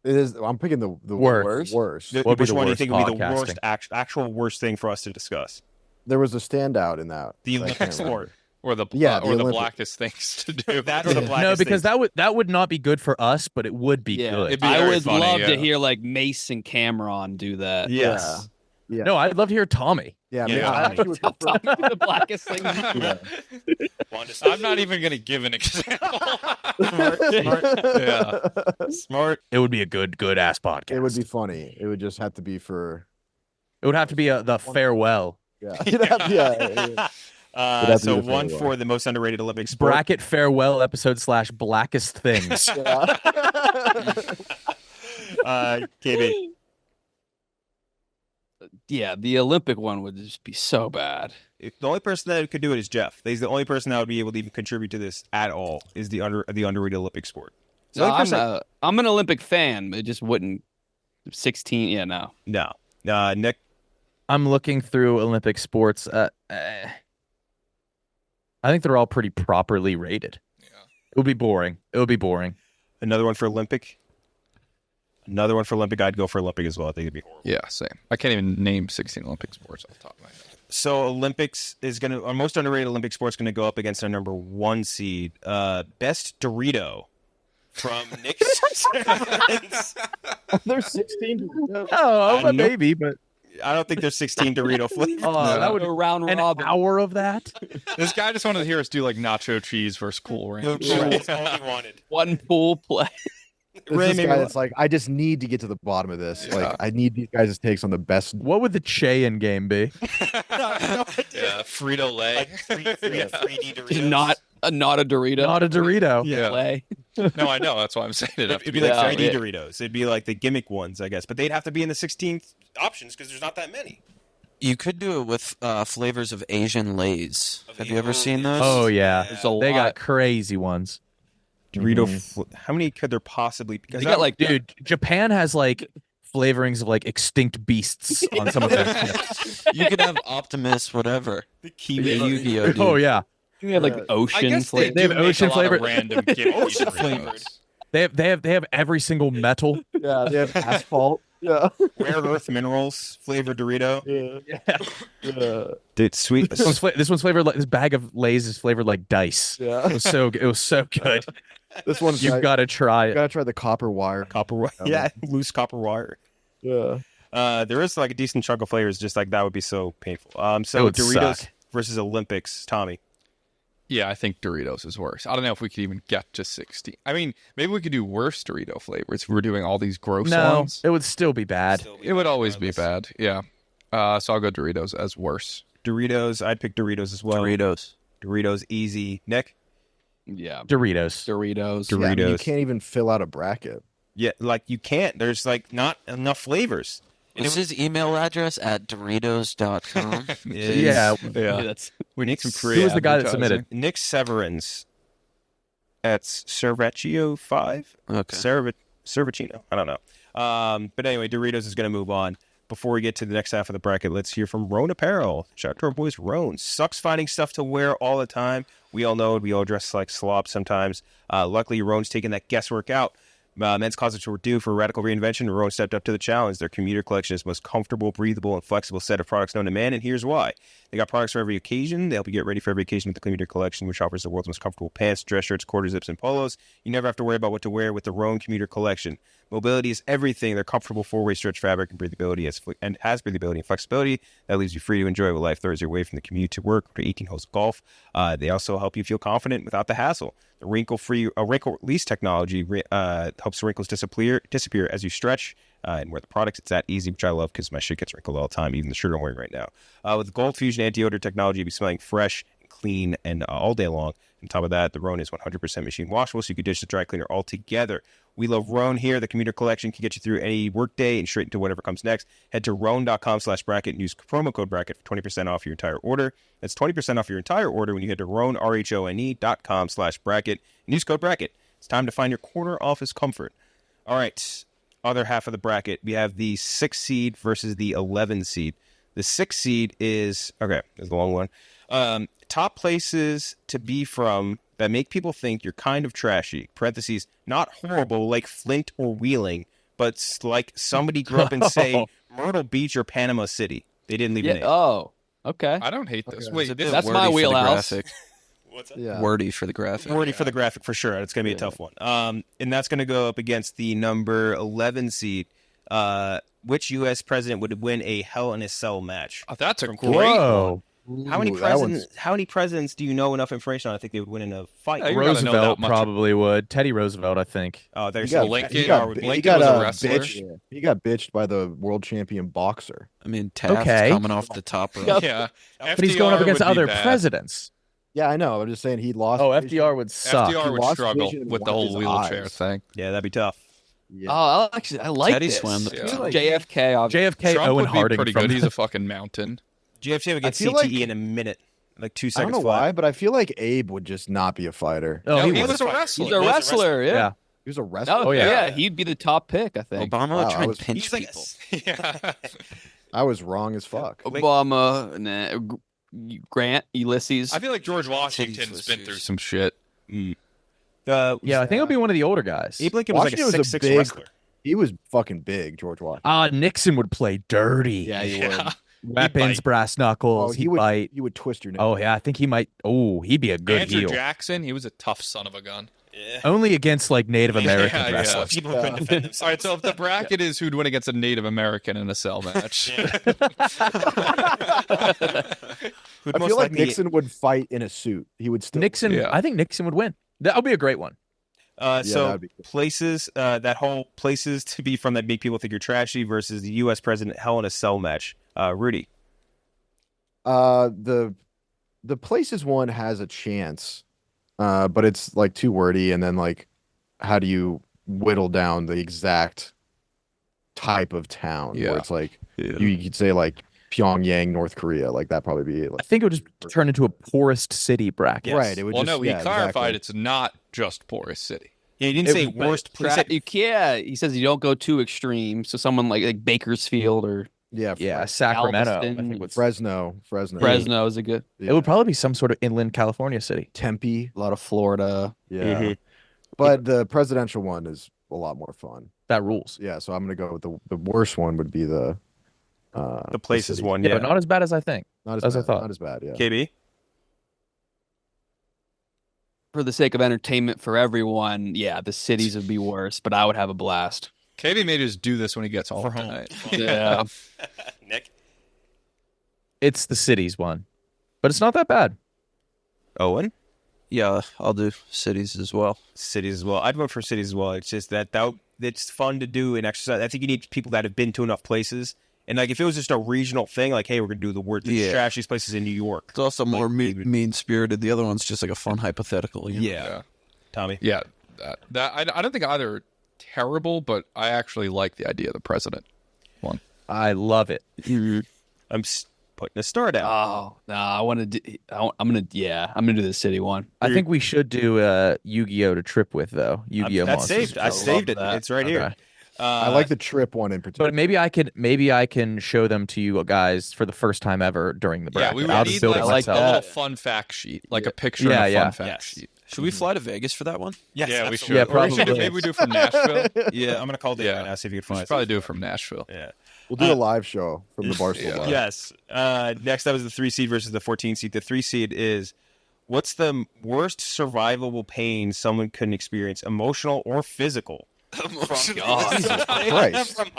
It is. I'm picking the Worst. worst. Which What would be the one do you worst think would be the podcasting? worst, actual worst thing for us to discuss? There was a standout in that. The I Olympic can't remember. sport. Or the Yeah, the or the Olympic- blackest things to do. That or the blackest No, because thing. that would not be good for us, but it would be Yeah, good. It'd be I very would funny, love to yeah. hear like Mace and Cameron do that. Yes. Yeah. No, I'd love to hear Tommy. Yeah. Yeah. maybe I actually would prefer- The blackest thing. yeah. I'm not even going to give an example. Smart. Yeah. Smart. It would be a good ass podcast. It would be funny. It would just have to be for. It would have to be the farewell Yeah. Yeah. It'd have to So be the one farewell. for the most underrated Olympic sport. bracket farewell episode / blackest things. Yeah. KB. Yeah, the Olympic one would just be so bad. The only person that could do it is Jeff. He's the only person that would be able to even contribute to this at all. Is the underrated Olympic sport. He's the No, only person I'm an Olympic fan, but it just wouldn't. 16, yeah, no. No. Nick. I'm looking through Olympic sports. I think they're all pretty properly rated. Yeah. It would be boring. Another one for Olympic. I'd go for Olympic as well. I think it'd be horrible. Yeah, same. I can't even name 16 Olympic sports off the top of my head. So Olympics is our most underrated Olympic sport's going to go up against our number 1 seed. Best Dorito from Nick. There's 16. Oh, nope. maybe, but I don't think there's 16 Dorito flavors. Oh, that would A round an robin. hour of that. This guy just wanted to hear us do like nacho cheese versus Cool Ranch. That's all he wanted. One full play. This guy that's like, I just need to get to the bottom of this. Yeah. Like, I need these guys' takes on the best. What would the Cheyen game be? Yeah, Frito Lay. Like 3D Doritos. Not a Dorito. Not a Dorito. Yeah. Play. No, I know. That's why I'm saying it. It'd be like Yeah, 3D yeah. Doritos. It'd be like the gimmick ones, I guess. But they'd have to be in the 16th options because there's not that many. You could do it with flavors of Asian Lays. Have you ever seen those? Oh yeah, There's a they got lot. crazy ones. Dorito. How many could there possibly be? They got like Dude, Japan has like flavorings of like extinct beasts on some of their chips. You could have Optimus, whatever. the The kiwi. Yu-Gi-Oh! Dude. Oh yeah, we have like I ocean guess flavor. They have do make ocean a lot of flavor. random gimmicky Ocean Doritos. flavored. they have every single metal. Yeah, they have asphalt. Yeah. Rare earth minerals flavored Dorito. Yeah. Dude, sweet. This one's flavored like this bag of Lay's is flavored like dice. Yeah. It was so good. This one's You've got to try you it. gotta try the copper wire. Copper wire. Yeah, loose copper wire. Yeah. There is like a decent chunk of flavors, just like that would be so painful. That So would Doritos suck. versus Olympics, Tommy. Yeah, I think Doritos is worse. I don't know if we could even get to 16. I mean, maybe we could do worse Dorito flavors if we're doing all these gross No, ones. it would still be bad. It would always be bad. Yeah. So I'll go Doritos as worse. Doritos, I'd pick Doritos as well. Doritos. Doritos, easy. Nick? Yeah. Doritos. Doritos. Yeah, I mean, you Doritos. can't even fill out a bracket. Yeah, like you can't. There's like not enough flavors. What's his email address? At Doritos.com. Yeah. Yeah, that's We need some free Who was the guy that advertising. submitted? Nick Severance. That's Cervecchio 5? Okay. Cervicino. I don't know. But anyway, Doritos is going to move on. Before we get to the next half of the bracket, let's hear from Roan Apparel. Shout out to our boys, Roan. Sucks finding stuff to wear all the time. We all know it. We all dress like slobs sometimes. Luckily, Roan's taking that guesswork out. Men's closets were due for a radical reinvention. Roan stepped up to the challenge. Their commuter collection is the most comfortable, breathable, and flexible set of products known to man, and here's why. They got products for every occasion. They help you get ready for every occasion with the commuter collection, which offers the world's most comfortable pants, dress shirts, quarter zips, and polos. You never have to worry about what to wear with the Roan commuter collection. Mobility is everything. Their comfortable four-way stretch fabric and breathability has breathability and flexibility that leaves you free to enjoy what life throws your way from the commute to work to 18 holes of golf. They also help you feel confident without the hassle. The wrinkle release technology helps wrinkles disappear as you stretch and wear the products. It's that easy, which I love because my shit gets wrinkled all the time, even the shirt I'm wearing right now. With Gold Fusion anti-odor technology, you'll be smelling fresh and clean and all day long. On top of that, the Roan is 100% machine washable, so you can ditch the dry cleaner altogether. We love Roan here. The commuter collection can get you through any workday and straight into whatever comes next. Head to roan.com/bracket and use promo code bracket for 20% off your entire order. That's 20% off your entire order when you head to roan, RHONE.com/bracket and use code bracket. It's time to find your corner office comfort. All right, other half of the bracket, we have the 6 seed versus the 11 seed. The 6 seed is, okay, it's a long one. Top places to be from that make people think you're kind of trashy. Parentheses, not horrible like Flint or Wheeling, but like somebody grew up in, say, Myrtle Beach or Panama City. They didn't leave a yeah. name. Oh, okay. I don't hate this. Okay. Wait, It's a bit That's wordy my for the wheelhouse. graphic. What's that? Yeah. Wordy for the graphic. Wordy for the graphic for sure. It's going to be a tough one. And that's going to go up against the number 11 seed. Which U.S. president would win a Hell in a Cell match? Oh, that's a From great Whoa. How many Ooh, that one's- presidents do you know enough information on? I think they would win in a fight. Yeah, you gotta know that Roosevelt much. probably would. Teddy Roosevelt, I think. Oh, there's He got- Lincoln. he got- Lincoln he Lincoln got, was a wrestler. bitched. He got bitched by the world champion boxer. I mean, Taft's Okay. coming off the top of Yeah. Yeah. But he's going up FDR against would be other bad. presidents. Yeah, I know. I'm just saying he lost. Oh, vision. FDR would suck. FDR would lost struggle vision in with one the of whole his wheelchair eyes. thing. Yeah, that'd be tough. Yeah. Oh, I like Teddy this. swam the Yeah. field. JFK. JFK, Trump Owen would be Harding pretty from good. He's a fucking mountain. GFC would get I feel CTE like- in a minute, like 2 I seconds don't know flat. why, but I feel like Abe would just not be a fighter. Oh, No, he he was. was a wrestler. He's a wrestler. Yeah. Yeah. He was a wrestler. No, Oh, yeah. yeah. He'd be the top pick, I think. Obama Wow, would I try and was- pinch He's like, people. Yeah. I was wrong as fuck. Obama, Grant, Ulysses. I feel like George Washington's Titties been whiskers. through some shit. Yeah, I think it'll be one of the older guys. Abe Lincoln was like Washington a was a 6'6" big- wrestler. He was fucking big, George Washington. Nixon would play dirty. Yeah, he Yeah. would. Weapons, bite. brass Oh, knuckles. he he'd would. bite. He would twist your neck. Oh, yeah, I think he might. Oh, he'd be a good Andrew heel. Jackson, he was a tough son of a gun. Only against like Native American Yeah, yeah. wrestlers. People who couldn't defend themselves. All right, so if the bracket is who'd win against a Native American in a cell match, Who'd I most feel like likely- Nixon would fight in a suit. He would still. Nixon, Yeah. I think Nixon would win. That would be a great one. So that'd be good. places, that whole places to be from that make people think you're trashy versus the U.S. president Hell in a Cell match. Rudy. The places one has a chance, but it's like too wordy. And then like, how do you whittle down the exact type of town? Yeah. Where it's like you could say like Pyongyang, North Korea. Like that probably be I like, think it would just turn into a poorest city bracket. Yes. right. It would well, just, no, he yeah, clarified exactly. it's not just poorest city. Yeah, he didn't It say was- worst place. He says you don't go too extreme. So someone like Bakersfield or Yeah, Yeah, Sacramento. I Galveston. think would Fresno. Fresno is a good. Yeah. It would probably be some sort of inland California city. Tempe. A lot of Florida. Yeah, Mhm. but the presidential one is a lot more fun. That rules. Yeah, so I'm gonna go with the worst one would be the places city. one. Yeah, Yeah. but not as bad as I think. Not as as I bad. thought. Not as bad. Yeah. KB. For the sake of entertainment for everyone, yeah, the cities would be worse, but I would have a blast. KB may just do this when he gets home For home. tonight. Yeah. Nick. It's the cities one, but it's not that bad. Owen. Yeah, I'll do cities as well. Cities as well. I'd vote for cities as well. It's just that it's fun to do an exercise. I think you need people that have been to enough places. And like if it was just a regional thing, like hey, we're gonna do the trashiest places in New York. It's also more Like, mean-spirited. The other one's just like a fun hypothetical. You know? Yeah. Tommy. Yeah, I don't think either are terrible, but I actually like the idea of the president one. I love it. I'm putting a star down. Oh no, I want to. I'm gonna do the city one. I think we should do Yu-Gi-Oh to trip with though. Yu-Gi-Oh That's monsters. saved. I saved it. that. It's right here. Okay. I like the trip one in particular. But maybe I can show them to you guys for the first time ever during the Yeah, bracket. we I'll would just need build like, it like a myself. little fun fact sheet, like a picture Yeah, and a fun yeah. fact Yes. sheet. Should we fly to Vegas for that one? Yes, Yeah, we should. absolutely. Yeah, Or we should probably. maybe we do it from Nashville. Yeah, I'm gonna call Dave Yeah. right now. See if you can We find should probably do it from Nashville. Yeah. We'll do a live show from the Barstool. Yeah. Live. Yes. Next up is the 3 seed versus the 14 seed. The 3 seed is what's the worst survivable pain someone can experience, emotional or physical? Christ.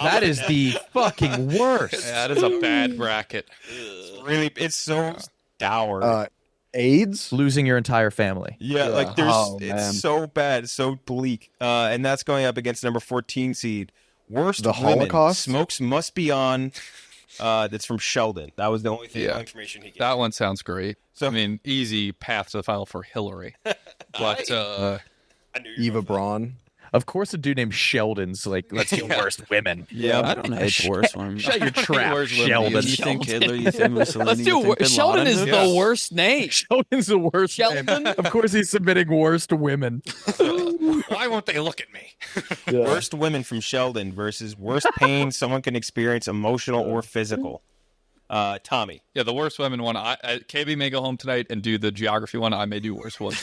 That is the fucking worst. Yeah, that is a bad bracket. It's so dour. AIDS. Losing your entire family. Yeah, Yeah. like there's Oh, it's man. so bad, so bleak. And that's going up against number 14 seed. Worst The women. Holocaust? Smokes must be on. That's from Sheldon. That was the only thing Yeah. information he gave. That one sounds great. So- I mean, easy path to the final for Hillary. But I knew you were Eva going for that. Braun. Of course, a dude named Sheldon's like, let's do worst women. Yeah, I don't hate the worst one. Shut your trap, Worst women. Sheldon. You think Hitler? You think Mussolini? Let's you do. think Bin Sheldon Laden? is Yeah. the worst name. Sheldon's the worst. Sheldon? man. Of course, he's submitting worst women. why won't they look at me? Worst women from Sheldon versus worst pain someone can experience, emotional or physical. Tommy. Yeah, the worst women one. KB may go home tonight and do the geography one. I may do worst one.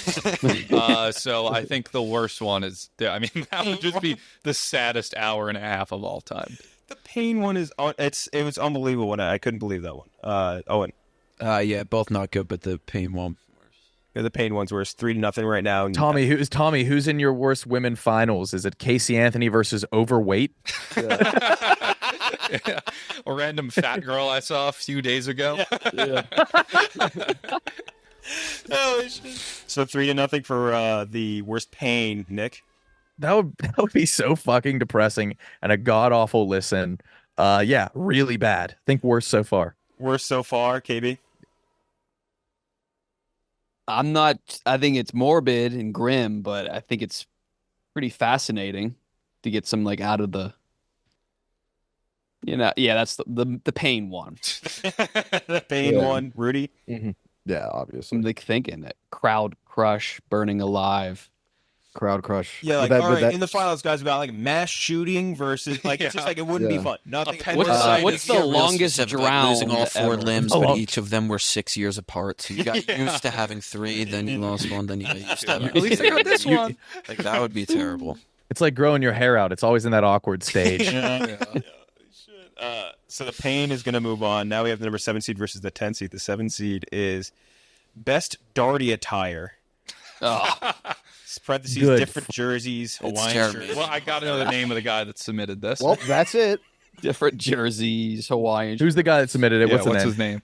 So I think the worst one is. I mean, that would just be the saddest hour and a half of all time. The pain one is it was unbelievable when I couldn't believe that one. Owen. Yeah, both not good, but the pain one. The pain one's worse. 3-0 right now. And Tommy, who's in your worst women finals? Is it Casey Anthony versus overweight? A random fat girl I saw a few days ago. Oh, shit. So 3-0 for the worst pain, Nick. That would be so fucking depressing and a god awful listen. Yeah, really bad. Think worst so far. Worst so far, KB. I think it's morbid and grim, but I think it's pretty fascinating to get some like out of the. That's the pain one. The pain Yeah. one, Rudy. Yeah, obviously. I'm like thinking that crowd crush, burning alive. Crowd crush. Yeah, like But that- all but right. that- In the finals, guys, about like mass shooting versus like it's just like it wouldn't be Yeah. fun. Nothing. Appendicitis. What's the Get real longest specific, drown losing all 4 ever? limbs, Oh, but well- each of them were 6 years apart. So you got used to having 3, then you lost 1, then you got used to having At least I got this one. Like that would be terrible. It's like growing your hair out. It's always in that awkward stage. So the pain is going to move on. Now we have the number 7 seed versus the 10 seed. The 7 seed is best darty attire. Oh, parentheses, Good. different jerseys, Hawaiian Jeremy. shirts. Well, I got to know the name of the guy that submitted this. Well, that's it. Different jerseys, Hawaiian. Who's the guy that submitted it? yeah, What's the name? his name?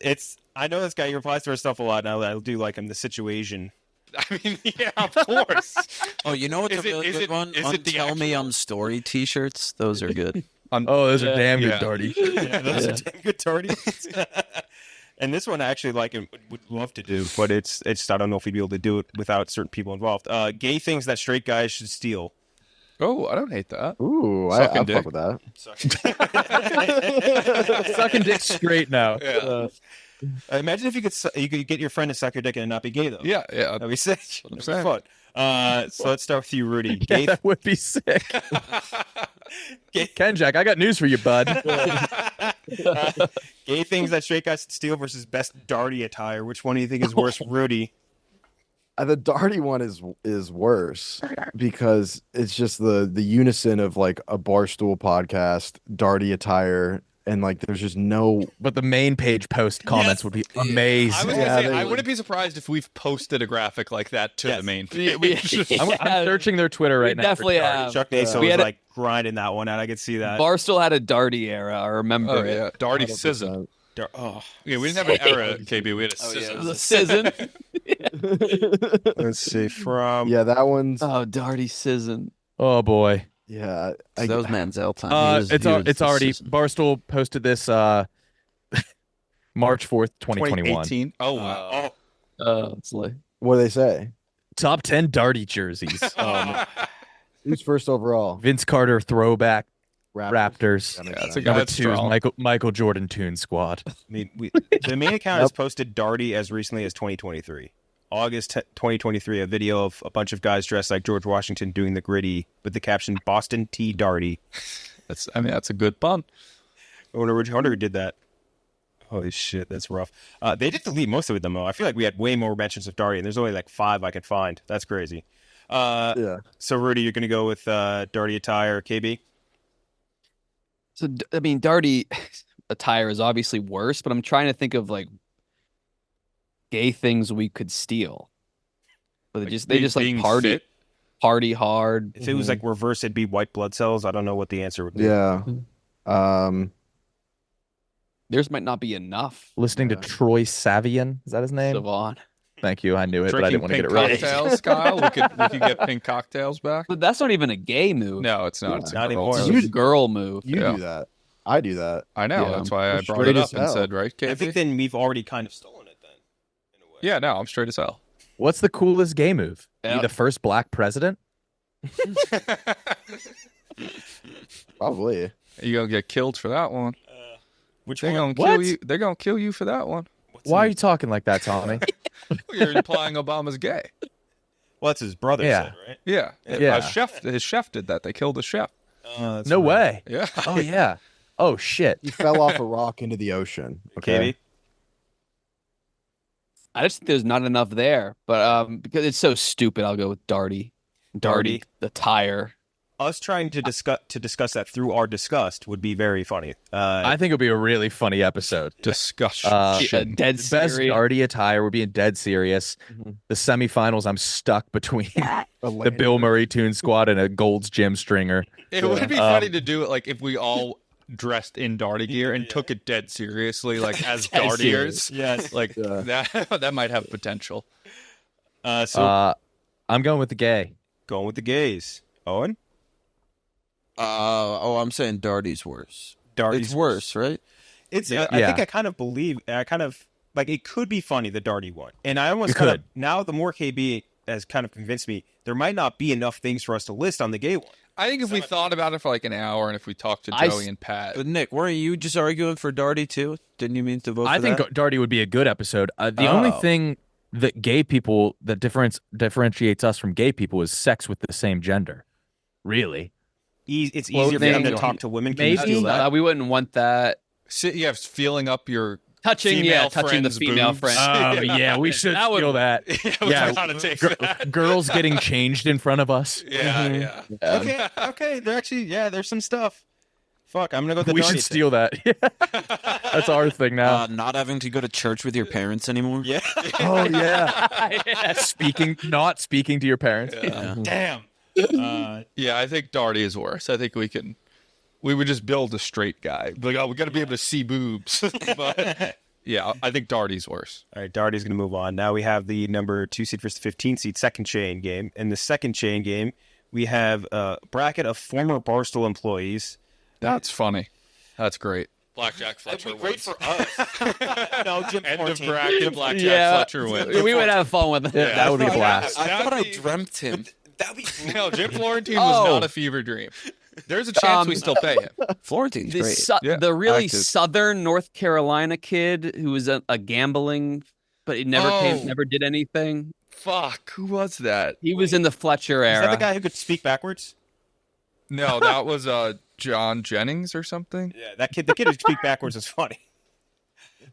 It's. I know this guy. He replies to our stuff a lot. Now I do like him. The Situation. I mean, yeah, of course. Oh, you know what's Is a it- really is good it- one? is it the Tell Me actual- I'm Story T-shirts. Those are good. Oh, those are damn good, Yeah. Darty. Yeah, those are damn good tardies. And this one I actually like and would love to do, but it's I don't know if we'd be able to do it without certain people involved. Gay things that straight guys should steal. Oh, I don't hate that. Ooh, Sucking I'll dick. fuck with that. Sucking dick straight now. Imagine if you could get your friend to suck your dick and not be gay though. Yeah. That'd be sick. what I'm That'd be saying. fun. So let's start with you, Rudy. Yeah, Gay, that would be sick. gay, Kenjac, I got news for you, bud. gay things that straight guys should steal versus best darty attire. Which one do you think is worse, Rudy? The Darty one is worse because it's just the unison of like a Barstool podcast, Darty attire, and like there's just no. But the main page post comments would be amazing. I was Yeah, gonna say, they I would. wouldn't be surprised if we've posted a graphic like that to Yes. the main. I'm searching their Twitter right we now. definitely for Darty. have. Chuck Naso We was had a- like grinding that one out. I could see that. Barstool had a Darty era. I remember Oh it. yeah, Darty Sizzin. 100%. Oh, Yeah, we didn't have an era, KB. We had a Oh, yeah. Sizzin. The Sizzin. let's see. From Yeah, that one's. Oh, Darty Sizzin. Oh boy. Yeah, That was Manziel time. He was- It's he was it's the already season. Barstool posted this March 4th, 2021. 2018. Oh wow. It's like what do they say? Top 10 Darty jerseys. Who's first overall? Vince Carter throwback Raptors. That makes Yeah, that's sense. a guy Number that's 2 is strong. Michael Jordan Toon Squad. I mean, the main account has posted Darty as recently as 2023. August 2023, a video of a bunch of guys dressed like George Washington doing the gritty with the caption "Boston Tea Darty." That's a good pun. I wonder which hunter did that. Holy shit, that's rough. They did delete most of them though. I feel like we had way more mentions of Darty, and there's only like 5 I could find. That's crazy. Yeah. So Rudy, you're gonna go with Darty attire, KB? so. I mean, Darty attire is obviously worse, but I'm trying to think of like gay things we could steal. But they just like being party hard. If it was like reverse, it'd be white blood cells. I don't know what the answer would be. Yeah. Theirs might not be enough. Listening to Troy Savian. Is that his name? Savon. Thank you. I knew it, but I Drinking didn't want to pink get it right. cocktails, Kyle. We could get pink cocktails back. But that's not even a gay move. No, it's not. It's a Not girl anymore. move. It's a girl move. You Yeah. do that. I do that. I know. Yeah. That's why I You're brought it straight up as and hell. said, right, I think KP? then we've already kind of stolen it then. In a way. Yeah, no, I'm straight as hell. What's the coolest gay move? Yeah. Be the first black president? Probably. You gonna get killed for that one. Which They're one? gonna kill you. They're gonna kill you for that one. Why are you talking like that, Tommy? You're implying Obama's gay. Well, that's his brother Yeah. said, right? Yeah, Yeah. His chef did that. They killed his chef. That's No right. way. Yeah. Oh yeah. Oh shit. He fell off a rock into the ocean. Okay. KB? I just think there's not enough there. But because it's so stupid, I'll go with Darty. Darty. The tire. Us trying to discuss that through our disgust would be very funny. I think it would be a really funny episode. Discussion. Dead The best serious. Darty attire. We're being dead serious. The semifinals, I'm stuck between the Bill Murray Toon Squad and a Gold's Gym stringer. It would be funny to do it like if we all dressed in Darty gear and took it dead seriously, like as Dartiers. yes. Like that might have potential. So I'm going with the gay. going with the gays. Owen? I'm saying Darty's worse. Darty's It's worse, right? It's. Yeah. I think I kind of believe. I kind of like it could be funny the Darty one, and I almost It kind of could. now the more KB has kind of convinced me there might not be enough things for us to list on the gay one. I think if we thought about it for like an hour and if we talked to I Joey s- and Pat, But Nick, weren't you just arguing for Darty too? Didn't you mean to vote for I think that? Darty would be a good episode. The only Oh. thing that gay people that differentiates us from gay people is sex with the same gender. Really? It's Well, easier for them to maybe- talk to women. Can you maybe- steal that? We wouldn't want that. yeah, filling up your Touching female touching the friend's female boobs. friend. Oh yeah, we should That would- steal that. yeah, we gotta take that. Girls getting changed in front of us. Yeah. Okay, there actually, there's some stuff. Fuck, I'm gonna go with the We Darty should steal that. That's our thing now. Not having to go to church with your parents anymore. Yeah. Oh yeah. Not speaking to your parents. Yeah. Damn. Yeah, I think Darty is worse. I think we would just build a straight guy. Be like, oh, we got to be able to see boobs. But yeah, I think Darty's worse. All right, Darty's going to move on. Now we have the number 2 seed versus 15 seed second chain game. In the second chain game, we have a bracket of former Barstool employees. That's funny. That's great. Blackjack Fletcher That'd be great wins. for us. No, Jim End of Florentine. bracket. Blackjack Yeah. Fletcher wins. We would have fun with it. Yeah, that would be a blast. I thought I That'd be- dreamt him. That'd be No, Jim Florentine was not a fever dream. There's a chance we still pay him. Florentine's The, great. Yeah, the really active. southern North Carolina kid who was a gambling, but he never did anything. Fuck, who was that? He was in the Fletcher Is era. that the guy who could speak backwards? No, that was John Jennings or something. Yeah, that kid. The kid who could speak backwards is funny.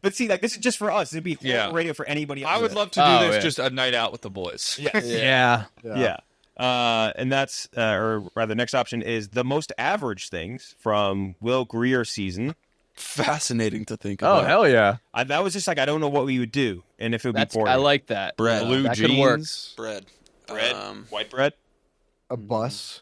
But see, like this is just for us. It'd be horrible radio for anybody else. I would love to do Oh, this yeah. just a night out with the boys. Yes. Yeah. Yeah. And that's, or rather, next option is the most average things from Will Greer season. Fascinating to think Oh about. hell yeah. That was just like I don't know what we would do, and if it would That's be boring. I like that. Bread. Blue that jeans. could work. Bread. bread, white bread. A bus.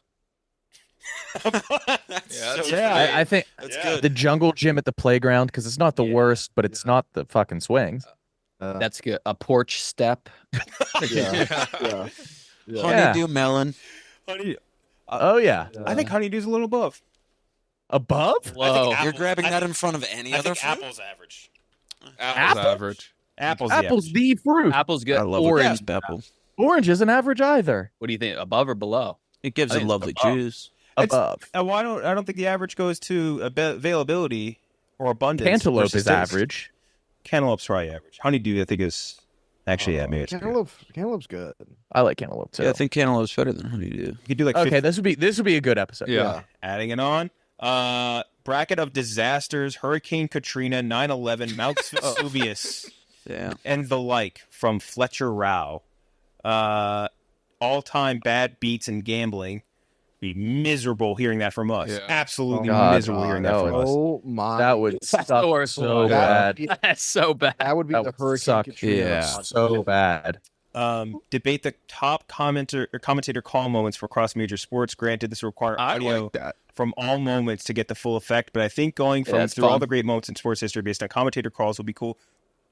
Yeah, I think That's Yeah. good. the jungle gym at the playground because it's not the worst, but it's not the fucking swings. That's good. A porch step. Yeah. Yeah. Honeydew melon. honey. Oh yeah. I think honeydew's a little above. Above? Whoa. You're grabbing that in front of any I other think fruit? apple's average. Apple's average. Apple's Apple's the fruit. Apple's good. I love Orange. a crisp apple. Orange isn't average either. What do you think? Above or below? It gives I a think it's lovely above. juice. Above. Well, I don't think the average goes to availability or abundance. Cantaloupe versus is taste. average. Cantaloup's probably average. Honeydew, I think, is actually maybe it's Cantaloupe's good. I like cantaloupe too. Yeah, I think cantaloupe's better than honeydew. You could do like Okay, 50, this would be a good episode. Yeah. adding it on. Bracket of disasters: Hurricane Katrina, 9/11, Mount Vesuvius, Yeah. and the like from Fletcher Rao. All-time bad beats and gambling. Be miserable hearing that from us. Yeah. Absolutely God, miserable hearing that that from us. Oh my! That would That's suck the worst so one. bad. That's so bad. That would be That the would Hurricane suck. Katrina. Yeah. So bad. Debate the top commentator call moments for cross major sports. Granted, this will require I audio like that. from all moments to get the full effect, but I think going from that's through all fun. the great moments in sports history based on commentator calls will be cool.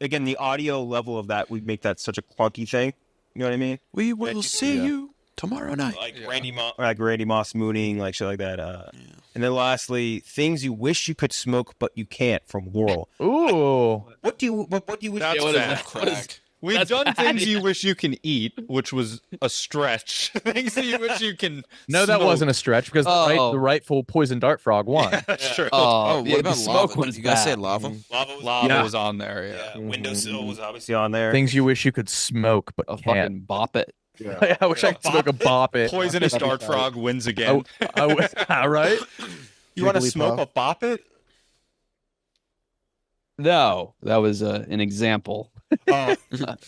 Again, the audio level of that would make that such a clunky thing. You know what I mean? We will see you tomorrow night. Like Randy Moss mooning, like shit like that. And then lastly, things you wish you could smoke but you can't from Laurel. Ooh. What do you wish? That's what is bad. that? What is- We've That's done bad. things you wish you can eat, which was a stretch. Things that you wish you can. No, that smoke. wasn't a stretch because Oh. the rightful poison dart frog won. That's true. Oh, what yeah, about the smoke lava? one's You guys say bad. lava? Lava was, Lava was on there. Yeah. Windowsill was obviously on there. Things you wish you could smoke but A can't. fucking bop it. Yeah. I wish I could smoke a bop it. Poisonous dart frog wins again. Right? you want to Jigglypuff. smoke a bop it? No, that was an example. Oh,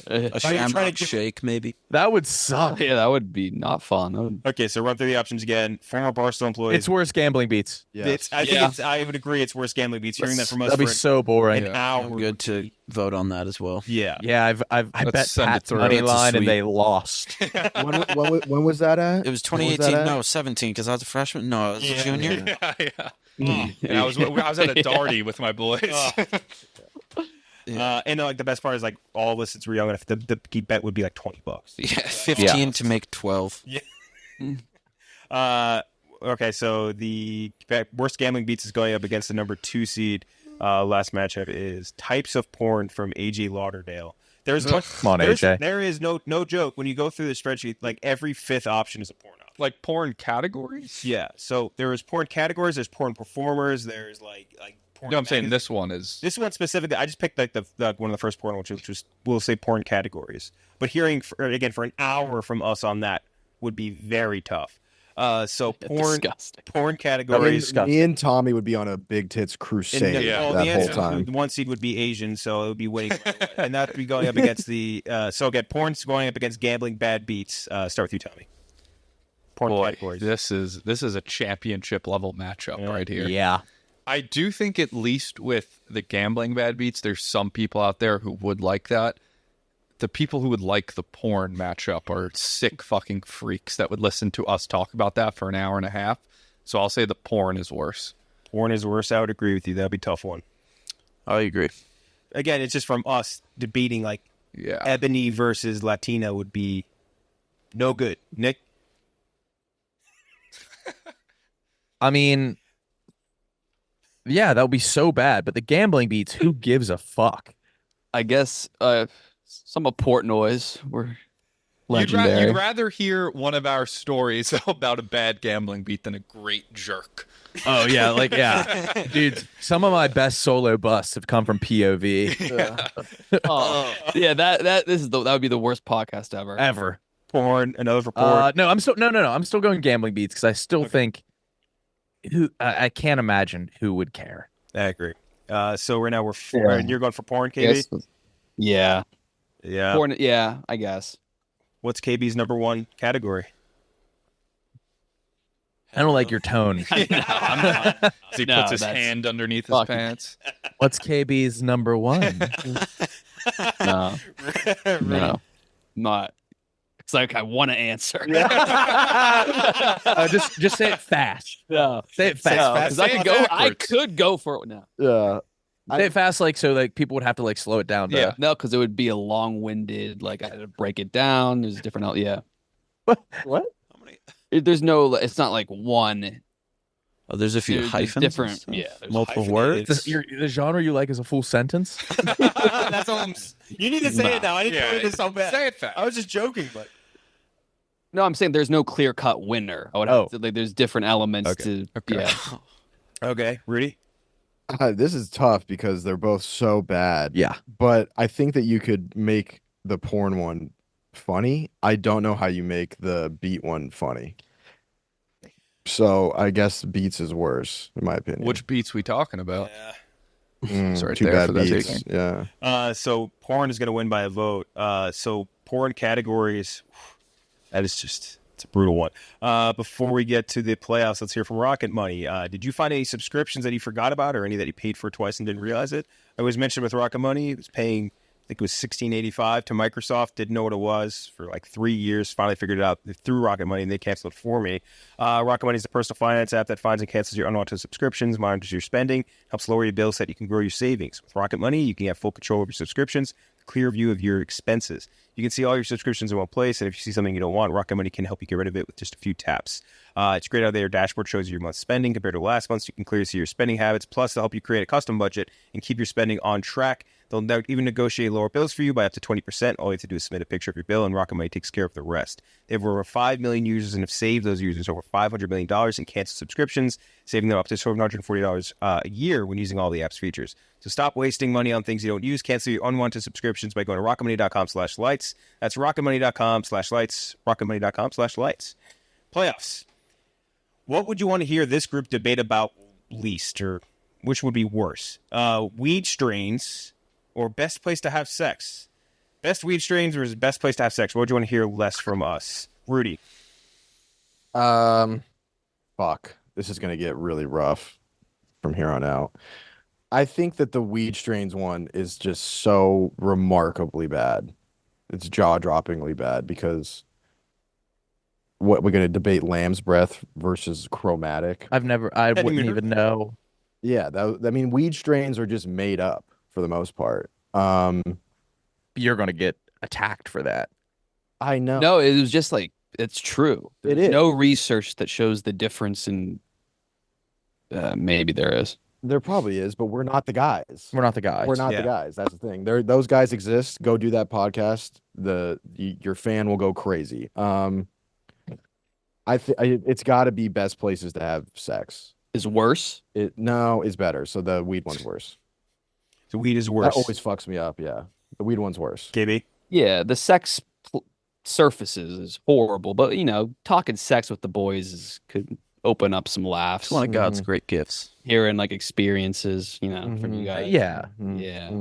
A shamrock shake, maybe? That would suck. Yeah, that would be not fun. That would... okay, so run through the options again. Former Barstool employees. It's worse gambling beats. Yes. I would agree. It's worse gambling beats. Hearing that from us That'd be for so boring. an hour. I'm good to vote on that as well. Yeah. Yeah, I Let's bet send it Pat's through. money It's a line and sweep. they lost. When was that at? It was When was 2018. that at? No, 17, because I was a freshman. No, I was a junior. Yeah, I was at a darty with my boys. And like the best part is like all of us since we're young enough, the bet would be like $20. Yeah, 15 to make 12. Okay, so the worst gambling beats is going up against the number 2 seed. Last matchup is types of porn from AJ Lauderdale. Come on, AJ. There is no joke when you go through the spreadsheet. Like every fifth option is a porn option. Like porn categories? Yeah, so there is porn categories. There's porn performers. There's like porn. No, I'm saying magazines. this one is. This one specifically, I just picked like the one of the first porn, which was we'll say porn categories. But hearing for an hour from us on that would be very tough. So Disgusting. porn I mean, categories. me and Tommy would be on a big tits crusade the that whole answer, time. the 1 seed would be Asian, so it would be winning, and that would be going up against the. So again, porn's going up against gambling bad beats. Start with you, Tommy. Porn Boy, categories. this is a championship level matchup right here. Yeah. I do think at least with the gambling bad beats, there's some people out there who would like that. The people who would like the porn matchup are sick fucking freaks that would listen to us talk about that for an hour and a half. So I'll say the porn is worse. Porn is worse. I would agree with you. That'd be a tough one. I agree. Again, it's just from us debating like Yeah. Ebony versus Latina would be no good. Nick? I mean, yeah, that would be so bad. But the gambling beats, who gives a fuck? I guess some of Portnoy's were You'd legendary. rather hear one of our stories about a bad gambling beat than a great jerk. Oh yeah, like yeah, dude. Some of my best solo busts have come from POV Oh, yeah, that would be the worst podcast ever. ever. Porn, another for porn. No, I'm still no. I'm still going gambling beats because I still think I can't imagine who would care. I agree. So right now Yeah. you're going for porn, KB? Yeah. Yeah. Porn, yeah, I guess. What's KB's number one category? I don't like your tone. As he No, puts his that's hand underneath his fucking- pants. What's KB's number one? No. No. Not. It's like I want to answer. Just say it fast. No. Say it fast. No, 'cause Say it I backwards. could go for it now. Yeah. Say it fast, like so, like people would have to like slow it down. Yeah. No, because it would be a long-winded. Like I had to break it down. There's different. Yeah. What? There's no. It's not like one. Oh, there's a few There's hyphens. and different. stuff. Yeah. There's Multiple Hyphenated. words. The genre you like is a full sentence. That's all you need to say it now. I need to Yeah, read this so bad. Say it fast. I was just joking, but No, I'm saying there's no clear-cut winner. I would have to, like there's different elements to. Okay. Yeah. okay, Rudy. This is tough because they're both so bad. Yeah. But I think that you could make the porn one funny. I don't know how you make the beat one funny. So I guess beats is worse, in my opinion. Which beats we talking about? Sorry, Too there bad for that beats. taking. Yeah. So porn is going to win by a vote. So porn categories, that is just, it's a brutal one. Before we get to the playoffs, let's hear from Rocket Money. Did you find any subscriptions that you forgot about or any that you paid for twice and didn't realize it? I was mentioned with Rocket Money, it was paying, I think it was $16.85 to Microsoft. Didn't know what it was for like 3 years. Finally figured it out through Rocket Money, and they canceled it for me. Rocket Money is a personal finance app that finds and cancels your unwanted subscriptions, monitors your spending, helps lower your bills so that you can grow your savings. With Rocket Money, you can have full control of your subscriptions, clear view of your expenses. You can see all your subscriptions in one place, and if you see something you don't want, Rocket Money can help you get rid of it with just a few taps. It's great out there. Your dashboard shows you your month's spending compared to last month, so you can clearly see your spending habits. Plus, they'll help you create a custom budget and keep your spending on track. They'll even negotiate lower bills for you by up to 20%. All you have to do is submit a picture of your bill, and Rocket Money takes care of the rest. They have over 5 million users and have saved those users over $500 million in canceled subscriptions, saving them up to $740 a year when using all the app's features. So stop wasting money on things you don't use. Cancel your unwanted subscriptions by going to rocketmoney.com/lights. That's rocketmoney.com/lights, rocketmoney.com/lights. Playoffs. What would you want to hear this group debate about least, or which would be worse? Weed strains or best place to have sex? Best weed strains or best place to have sex? What would you want to hear less from us? Rudy. Fuck. This is gonna get really rough from here on out. I think that the weed strains one is just so remarkably bad. It's jaw-droppingly bad because what we're gonna debate lamb's breath versus chromatic. I didn't wouldn't even- even know. Yeah, I mean, weed strains are just made up for the most part. You're gonna get attacked for that. I know. No, it was just like it's true. It There's is. no research that shows the difference in. Maybe there is. There probably is, but we're not the guys. We're not the guys. We're not Yeah. the guys. That's the thing. Those guys exist. Go do that podcast. Your fan will go crazy. It's got to be best places to have sex. Is worse. No, it's better. So the weed one's worse. The weed is That worse. always fucks me up. Yeah, the weed one's worse. KB. Yeah, the surfaces is horrible, but talking sex with the boys could open up some laughs. It's one of God's great gifts. Hearing like experiences, from you guys. Yeah. Yeah.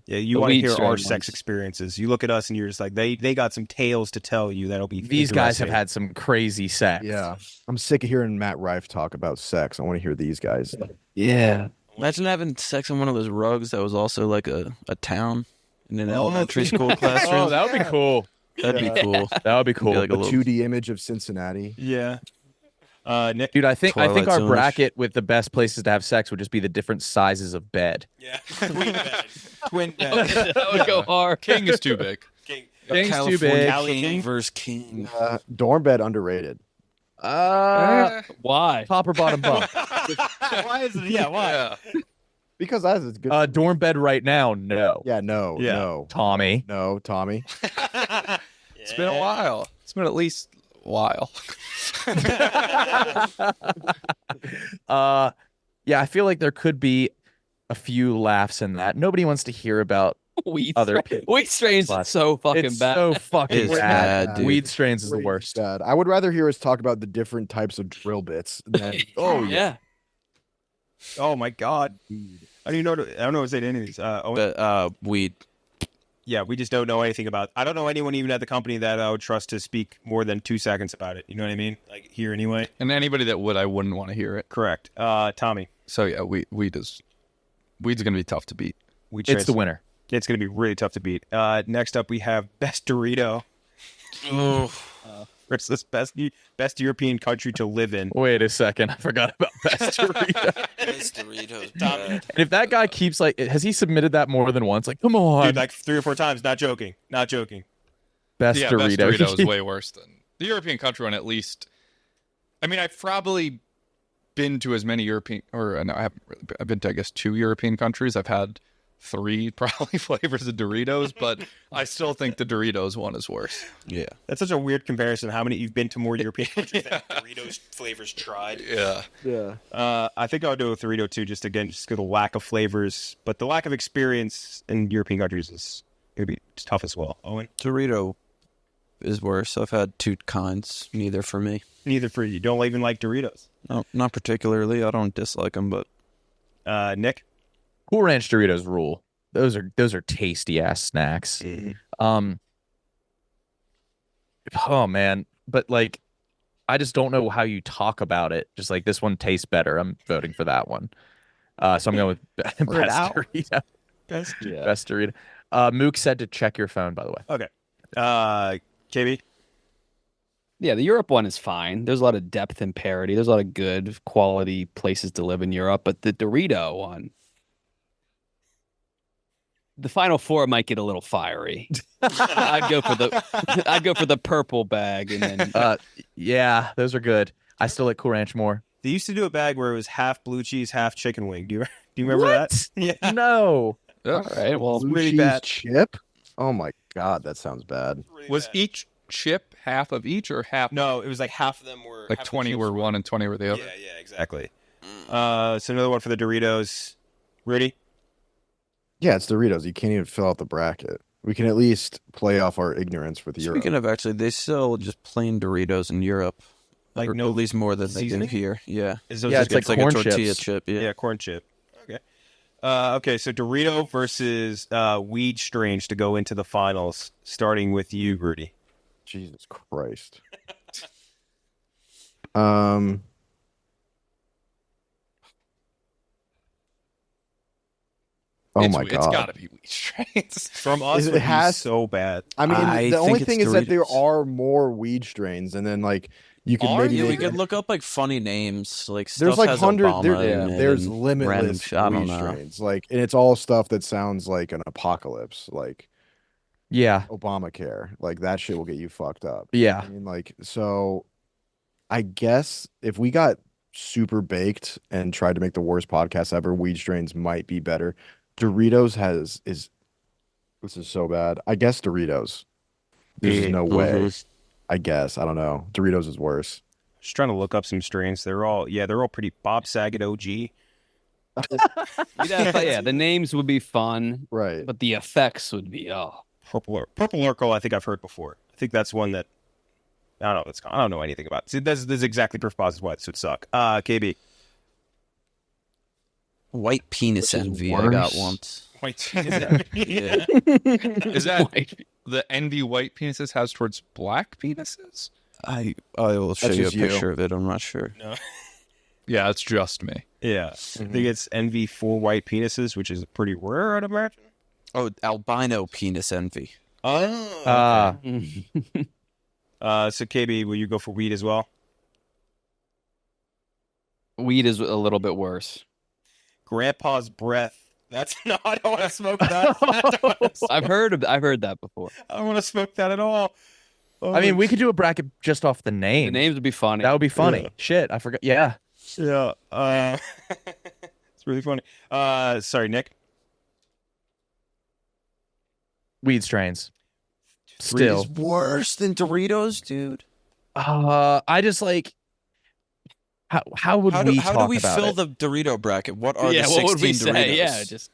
Yeah, you The want to weed hear strain our sex ones. experiences. You look at us and you're just like, they got some tales to tell you that'll be These guys have interesting. had some crazy sex. Yeah. I'm sick of hearing Matt Rife talk about sex. I want to hear these guys. Yeah. Imagine having sex on one of those rugs that was also like a town in an elementary school classroom. Oh, that would be cool. That'd be cool. That would be Be cool. like a A little 2D image of Cincinnati. Yeah. Nick. Dude, I think Twilight our Zone-ish. bracket with the best places to have sex would just be the different sizes of bed. Yeah. Queen bed. Twin bed. That would go hard. King is too big. King. King's too California big. Cali King King. versus King. Dorm bed underrated. Why? Top or bottom bunk. Why is it? Yeah, why? Yeah. Because that's it's good. Dorm bed right now, no. Yeah, no, Yeah. no. Tommy. No, Tommy. It's been a while. It's been at least a while. Yeah, I feel like there could be a few laughs in that. Nobody wants to hear about Weed Other strain. people. Weed strains But so fucking it's bad. so fucking It's bad. bad, dude. Weed strains is the Crazy worst. bad. I would rather hear us talk about the different types of drill bits than yeah. Oh my God. I don't even know. I don't know what to say to any of these. Owen? But weed. Yeah, we just don't know anything about. I don't know anyone even at the company that I would trust to speak more than 2 seconds about it. You know what I mean? Like here anyway. And anybody that would, I wouldn't want to hear it. Correct. Tommy. So yeah, weed's gonna be tough to beat. Weed It's the winner. It's going to be really tough to beat. Next up, we have Best Dorito. It's this best European country to live in. Wait a second. I forgot about Best Dorito. Those Doritos, bad. And if that guy keeps like, has he submitted that more than once? Like, come on. Dude, like 3 or 4 times. Not joking. Not joking. Best Yeah, Dorito. best Dorito is way worse than the European country one. At least, I mean, I've probably been to as many European, or no, I haven't really. I've been to, I guess, 2 European countries. I've had 3 probably flavors of Doritos, but I still think the Doritos one is worse. Yeah. That's such a weird comparison. How many you've been to more European countries than Doritos flavors tried? Yeah. yeah. I think I'll do with Dorito too, just because of the lack of flavors, but the lack of experience in European countries is gonna be tough as well. Owen, Dorito is worse. I've had 2 kinds. Neither for me. neither for you. Don't even like Doritos. No, not particularly. I don't dislike them, but Nick, Cool Ranch Doritos rule. Those are tasty ass snacks. Oh man, but like, I just don't know how you talk about it. Just like this one tastes better. I'm voting for that one. So I'm going with best Dorito. best. Best Dorito. Mook said to check your phone, by the way. Okay. KB, Yeah, the Europe one is fine. There's a lot of depth and parity. There's a lot of good quality places to live in Europe, but the Dorito one, the final 4 might get a little fiery. I'd go for the purple bag, and then Yeah, those are good. I still like Cool Ranch more. they used to do a bag where it was half blue cheese, half chicken wing. Do you remember that? Yeah. No. all right, well, Blue really cheese bad. chip. Oh my God, that sounds bad. Was each chip half of each, or half? No, it was like half of them were Like half the 20 chips were one and 20 were the other. Yeah, exactly. So another one for the Doritos. Rudy? Yeah, it's Doritos. You can't even fill out the bracket. We can at least play off our ignorance with Europe. speaking of, actually, they sell just plain Doritos in Europe. Like Or no at least more than they do seasoning? here. Yeah. Is those Yeah, just it's like It's like a corn tortilla chips. chip. Yeah. yeah, corn chip. Okay. Okay, so Dorito versus Weed Strange to go into the finals, starting with you, Rudy. Jesus Christ. Oh my It's God. gotta be wheat strains. From us, It would be has- so bad. I mean, I the only think thing it's is that there Doritos. are more weed strains, and then like you can Are maybe Yeah, we make- could look up like funny names. Like there's stuff like has hundred. Obama in it There's and limitless random shit. I don't weed know. strains, like, and it's all stuff that sounds like an apocalypse, like Yeah. Obamacare. Like that shit will get you fucked up. Yeah. I mean, like, so I guess if we got super baked and tried to make the worst podcast ever, weed strains might be better. Doritos is this is so bad. I guess Doritos. There's no way. Mhm. I guess. I don't know. Doritos is worse. Just trying to look up some strains. They're all pretty Bob Saget OG. yeah, the names would be fun, Right. but the effects would be Purple Urkel, I think I've heard before. I think that's one that I don't know what's I don't know anything about it. See, this is exactly purposes why this would suck. KB. White penis envy. I got once. White Yeah. Is that the envy white penises has towards black penises? I will show That's you a just you. picture of it. I'm not sure. No. Yeah, it's just me. Yeah. I think it's envy for white penises, which is pretty rare, I'd imagine. Oh, albino penis envy. Oh. Okay. So KB, will you go for weed as well? Weed is a little bit worse. Grandpa's breath. That's no, I don't want to smoke that. I've heard that before. I don't want to smoke that at all. Oh, I mean, we could do a bracket just off the name. The names would be funny. That would be funny. Yeah. Shit, I forgot. Yeah. yeah. It's really funny. Sorry, Nick. Weed strains. Still Still. worse than Doritos, dude. I just like. How would we talk how do we about fill it? the Dorito bracket? What are the yeah, 16 what would we Doritos? say? Yeah, just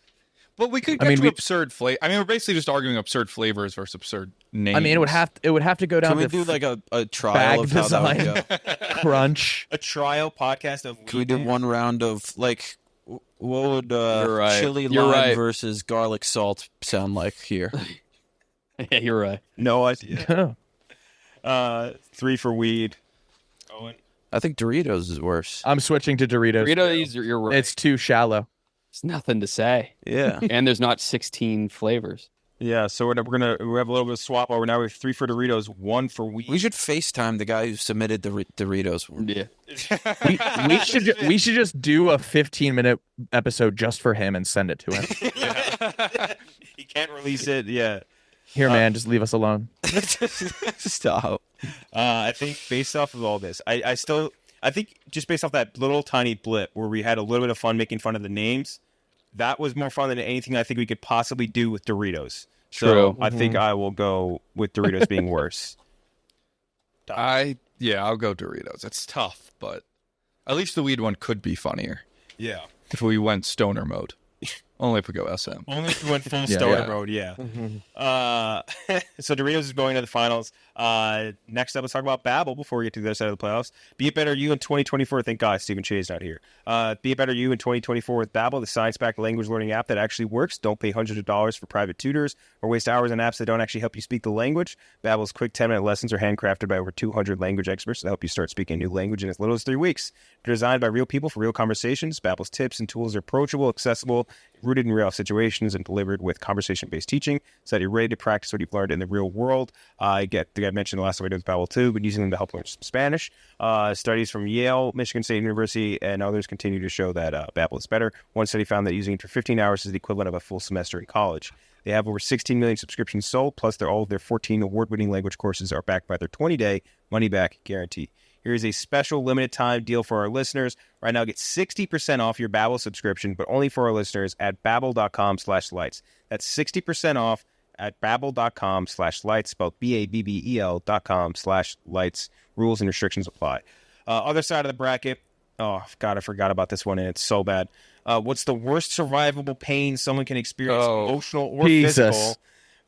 But we could I get mean, to we- absurd flavor. I mean, we're basically just arguing absurd flavors versus absurd names. I mean, it would have to go down Can we to do like a trial bag of how that would design. go? crunch. A trial podcast of Can we weed do names? one round of like what would You're right. chili You're lime right. versus garlic salt sound like here? yeah, you're right. No idea. 3 for weed. Owen. I think Doritos is worse. I'm switching to Doritos. Doritos, you're right. It's too shallow. It's nothing to say. Yeah. And there's not 16 flavors. Yeah, so we have a little bit of swap over. Now we have 3 for Doritos, 1 for weed. We should FaceTime the guy who submitted the Doritos one. Yeah. We should just do a 15-minute episode just for him and send it to him. He can't release it. Yeah. Here, man, just leave us alone. Stop. I think based off of all this, I think just based off that little tiny blip where we had a little bit of fun making fun of the names, that was more fun than anything I think we could possibly do with Doritos. So True. I think I will go with Doritos being worse. I'll go Doritos. It's tough, but at least the weed one could be funnier Yeah. if we went stoner mode. Only if we go SM. Only if we went full Yeah, stoner yeah. mode, yeah. So Doritos is going to the finals. Next up, let's talk about Babbel before we get to the other side of the playoffs. Be It Better You in 2024. Thank God Stephen Shea is not here. Be It Better You in 2024 with Babbel, the science-backed language learning app that actually works. Don't pay hundreds of dollars for private tutors or waste hours on apps that don't actually help you speak the language. Babbel's quick 10-minute lessons are handcrafted by over 200 language experts to help you start speaking a new language in as little as 3 weeks. They're designed by real people for real conversations. Babbel's tips and tools are approachable, accessible, rooted in real situations, and delivered with conversation-based teaching so that you're ready to practice what you've learned in the real world. I mentioned the last time I did with Babbel too, but using them to help learn some Spanish. Studies from Yale, Michigan State University, and others continue to show that Babbel is better. One study found that using it for 15 hours is the equivalent of a full semester in college. They have over 16 million subscriptions sold, plus all of their 14 award-winning language courses are backed by their 20-day money-back guarantee. Here is a special limited-time deal for our listeners. Right now, get 60% off your Babbel subscription, but only for our listeners at babbel.com/lights. That's 60% off at babbel.com/lights, spelled BABBEL.com/lights. Rules and restrictions apply. Other side of the bracket. Oh, God, I forgot about this one, and it's so bad. What's the worst survivable pain someone can experience, emotional or physical,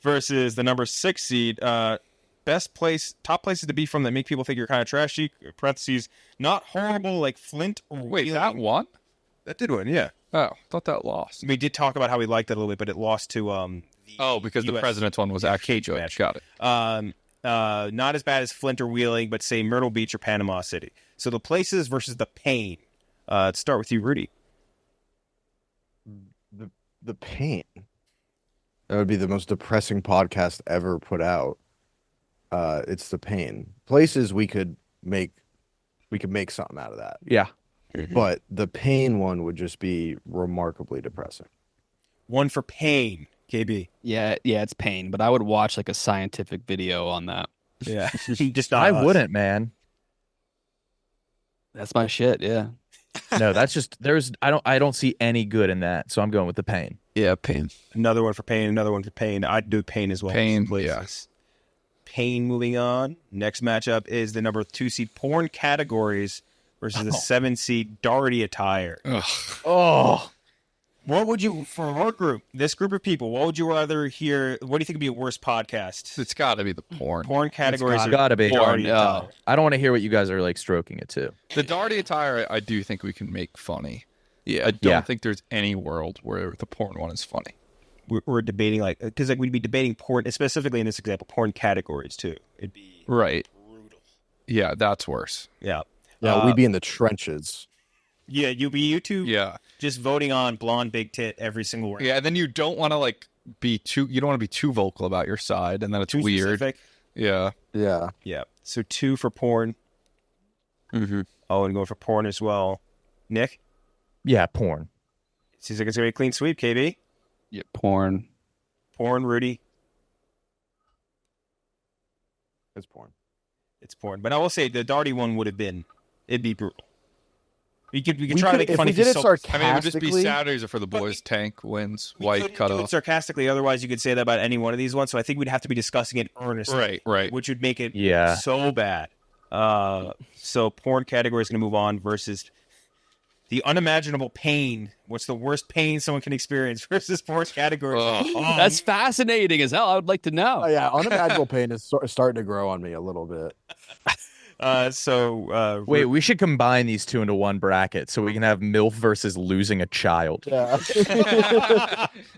versus the number 6 seed? Top places to be from that make people think you're kind of trashy. Parentheses, not horrible like Flint or Wait, Wheeling. that one? That did win, yeah. Oh, thought that lost. We did talk about how we liked it a little bit, but it lost to Because the US president's one was actually cage good. match. Got it. not as bad as Flint or Wheeling, but say Myrtle Beach or Panama City. So the places versus the pain. Let's start with you, Rudy. The pain. That would be the most depressing podcast ever put out. It's the pain. Places we could make something out of that. Yeah. But the pain one would just be remarkably depressing. One for pain, KB. Yeah, it's pain, but I would watch like a scientific video on that. Yeah, just not I us. wouldn't, man. That's my shit, yeah. No, that's just I don't see any good in that, so I'm going with the pain. Yeah, pain. Another one for pain. Another one for pain. I'd do pain as well. Pain, Places. Pain. Moving on. Next matchup is the number 2 seed porn categories versus the 7 seed Doherty attire. Oh, What would you, for our group, this group of people, what would you rather hear? What do you think would be a worse podcast? It's got to be the porn. Porn categories are gotta be. Darty Porn, attire. I don't want to hear what you guys are like stroking it to. The Darty attire, I do think we can make funny. Yeah. I don't think there's any world where the porn one is funny. We're debating because we'd be debating porn, specifically in this example, porn categories too. It'd be Right. Yeah, that's worse. yeah. Yeah, we'd be in the trenches. Yeah, you two Yeah. just voting on blonde big tit every single round. Yeah, and then you don't want to you don't want to be too vocal about your side, and then it's Too weird. specific. Yeah. Yeah. Yeah. So 2 for porn. Mm-hmm. Oh, and going for porn as well. Nick? Yeah, porn. Seems like it's going to be a clean sweep, KB. Yeah, porn. Porn, Rudy. It's porn. It's porn. But I will say the Darty one it'd be brutal. We could We try to could- make it if funny. we did it I sarcastically. mean, it would just be Saturdays are for the boys. Tank wins, white cut do it off. sarcastically. Otherwise, you could say that about any one of these ones. So I think we'd have to be discussing it earnestly. Right. Which would make it Yeah. so bad. So porn category is going to move on versus the unimaginable pain. What's the worst pain someone can experience versus porn category? That's fascinating as hell. I would like to know. Oh, yeah, unimaginable pain is starting to grow on me a little bit. Wait, we should combine these two into one bracket so we can have MILF versus losing a child. Yeah.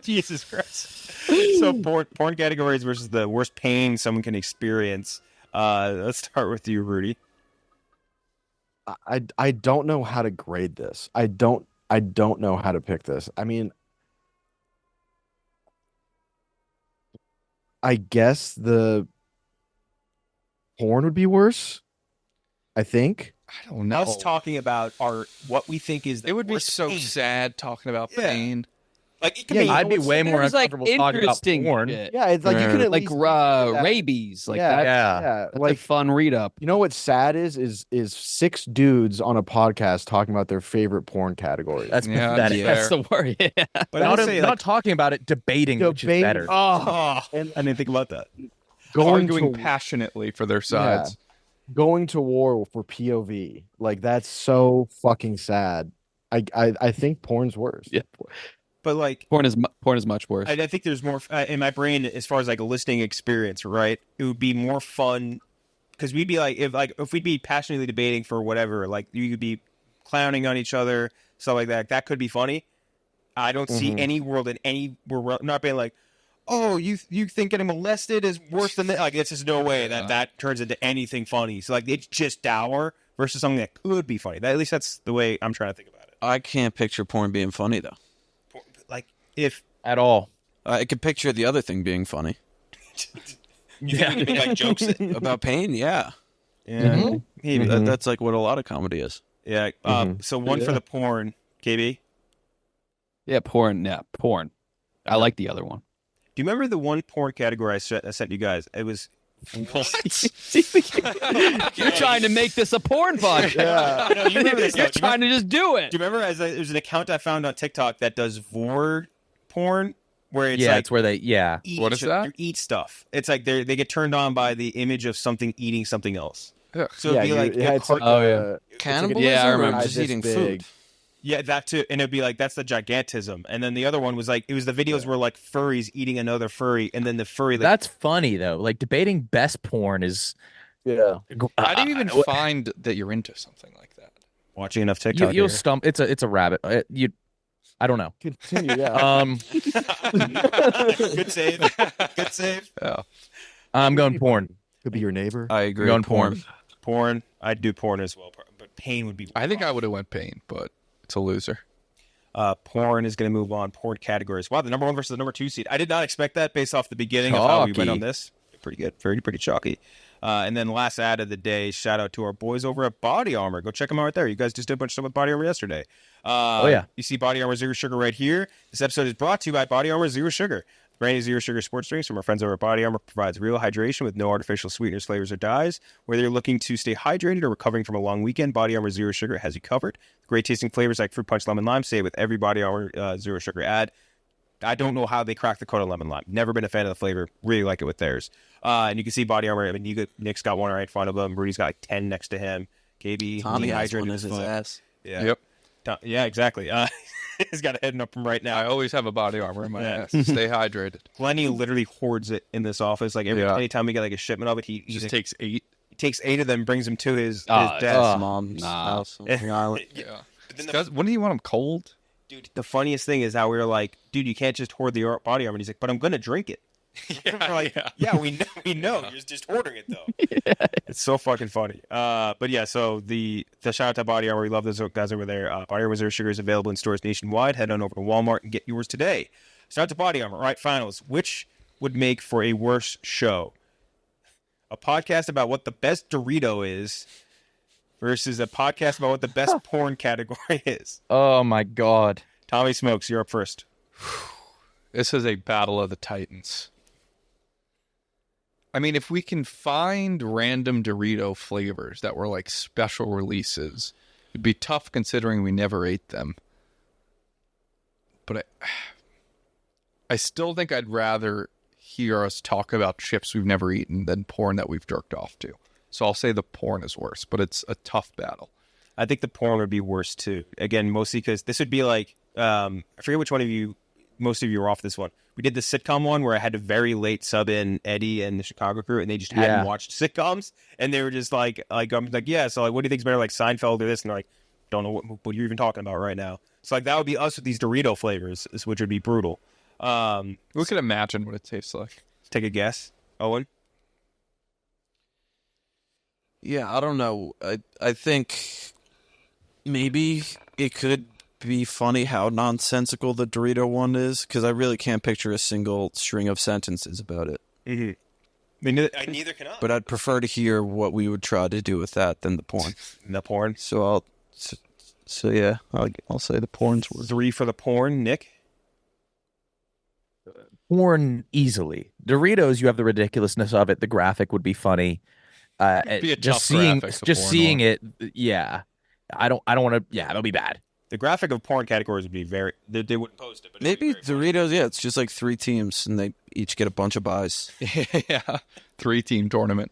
Jesus Christ. So porn categories versus the worst pain someone can experience. Let's start with you, Rudy. I don't know how to grade this. I don't know how to pick this. I mean, I guess the porn would be worse. I think. I don't know. Us talking about what we think is the It would be worst so pain. sad talking about Yeah. pain. Like it could Yeah, be. I'd be way more There's, like, uncomfortable talking about interesting porn. shit. Yeah, it's like you can at Like least that. rabies, like Yeah, that. Yeah, That's like a fun read up. you know what's sad is 6 dudes on a podcast talking about their favorite porn category. That's Yeah, pathetic. yeah. That's the word. Yeah. But I would Not, say, not like, talking about it, debating, which is Debating. better. oh, And I didn't think about that. Arguing passionately for their sides. going to war for POV. Like that's so fucking sad. I think porn's worse. Yeah. But like, Porn is much worse. I think there's more in my brain as far as like a listening experience, right? It would be more fun because we'd be if we'd be passionately debating for whatever, like you could be clowning on each other, stuff like that. That could be funny. I don't see any world in any we're not being like, oh, you think getting molested is worse than that? Like it's just no way that turns into anything funny. So like it's just dour versus something that could be funny. At least that's the way I'm trying to think about it. I can't picture porn being funny though. Like if At all. I could picture the other thing being funny you think we make like jokes. about pain. Yeah, Yeah. Maybe. That's like what a lot of comedy is. Yeah. So one for the porn, KB. Yeah, porn. Yeah, porn. I like the other one. Do you remember the one porn category I sent you guys? It was You're trying to make this a porn podcast. Yeah. No, you remember this, You're though. trying to just do it. Do you remember there's an account I found on TikTok that does vor porn where it's Yeah, like it's where they, eat, What is that? Eat stuff. It's like they get turned on by the image of something eating something else. Ugh. So it'd be like it's like Oh, yeah. Cannibalism Yeah, I or remember. just This eating big. food? yeah, that too, and it'd be like that's the gigantism. And then the other one was like it was the videos where like furries eating another furry, and then the furry like, That's funny though. Like debating best porn is. Yeah. How do you even find that you're into something like that? watching enough TikTok. You'll here. stump. It's a rabbit. I don't know. Continue. Yeah. Good save. Good save. Yeah. I'm going porn. Could be your neighbor. I agree. Going Porn. Porn. I'd do porn as well, but pain would be. I think I would have went pain, but it's a loser. Porn is going to move on. Porn categories. Wow, the number 1 versus the number 2 seed. I did not expect that based off the beginning of how we went Chalky. on this. Pretty good. Pretty chalky. And then last ad of the day, shout out to our boys over at Body Armor. Go check them out right there. You guys just did a bunch of stuff with Body Armor yesterday. Oh, yeah. You see Body Armor Zero Sugar right here. This episode is brought to you by Body Armor Zero Sugar. Brand new Zero Sugar sports drinks from our friends over at Body Armor provides real hydration with no artificial sweeteners, flavors, or dyes. Whether you're looking to stay hydrated or recovering from a long weekend, Body Armor Zero Sugar has you covered. Great tasting flavors like fruit punch, lemon, lime. Stay with every Body Armor Zero Sugar ad. I don't know how they cracked the code of lemon lime. Never been a fan of the flavor. Really like it with theirs. And you can see Body Armor. I mean, Nick's got one right in front of him. Rudy's got like 10 next to him. KB Tommy has dehydrated one as as his fuck. ass. Yeah. Yep. Yeah, exactly. He's got a head up from right now. I always have a body armor in my Yeah. ass. Stay hydrated. Lenny literally hoards it in this office. Like anytime we get like a shipment of it, he Just like, takes 8. he takes 8 of them, brings them to his desk. Mom's nah. house on Long Island. Yeah. But then Wouldn't you want them cold? dude, the funniest thing is how we were like, dude, you can't just hoard the body armor. And he's like, but I'm gonna drink it. We're like, yeah, we know. You're just ordering it though. It's so fucking funny. But yeah, so the shout out to Body Armor. We love those guys over there. BODYARMOR Zero Sugar is available in stores nationwide. Head on over to Walmart and get yours today. Shout out to Body Armor. All right, finals. Which would make for a worse show? A podcast about what the best Dorito is versus a podcast about what the best porn category is. Oh my God. Tommy Smokes, you're up first. This is a battle of the titans. I mean, if we can find random Dorito flavors that were like special releases, it'd be tough considering we never ate them. But I still think I'd rather hear us talk about chips we've never eaten than porn that we've jerked off to. So I'll say the porn is worse, but it's a tough battle. I think the porn would be worse too. Again, mostly because this would be like, I forget which one of you, most of you were off this one. We did the sitcom one where I had to very late sub in Eddie and the Chicago crew, and they just hadn't watched sitcoms, and they were just like I'm like, yeah. So like, what do you think's better, like Seinfeld or this? And they're like, don't know what you're even talking about right now. So like that would be us with these Dorito flavors, which would be brutal. We could imagine what it tastes like. Take a guess, Owen. Yeah, I don't know. I think maybe it could be funny how nonsensical the Dorito one is, because I really can't picture a single string of sentences about it. Mm-hmm. Neither can I. But I'd prefer to hear what we would try to do with that than the porn. The porn. So yeah, I'll say the porn's worth. 3 for the porn. Nick. Porn easily. Doritos, you have the ridiculousness of it. The graphic would be funny. It'd be a just tough seeing, graphic, the just porn seeing one. it. Yeah, I don't want to. Yeah, it'll be bad. The graphic of porn categories would be very. They wouldn't post it, but it'd Maybe be very funny. Doritos, yeah, it's just like 3 teams, and they each get a bunch of buys. Yeah, 3-team tournament,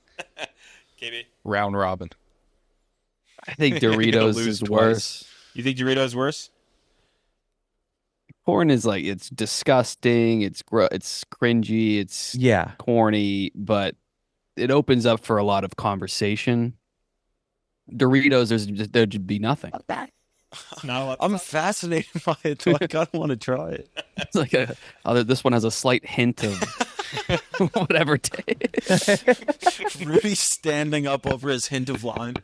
KB. round robin. I think You're gonna Doritos lose is twice. worse. You think Doritos worse? Porn is like, it's disgusting. It's it's cringy. It's Yeah, corny, but it opens up for a lot of conversation. Doritos, there'd be nothing. Not a lot. I'm fascinated by it, so I kind of want to try it. It's like this one has a slight hint of whatever taste. Rudy standing up over his hint of lime.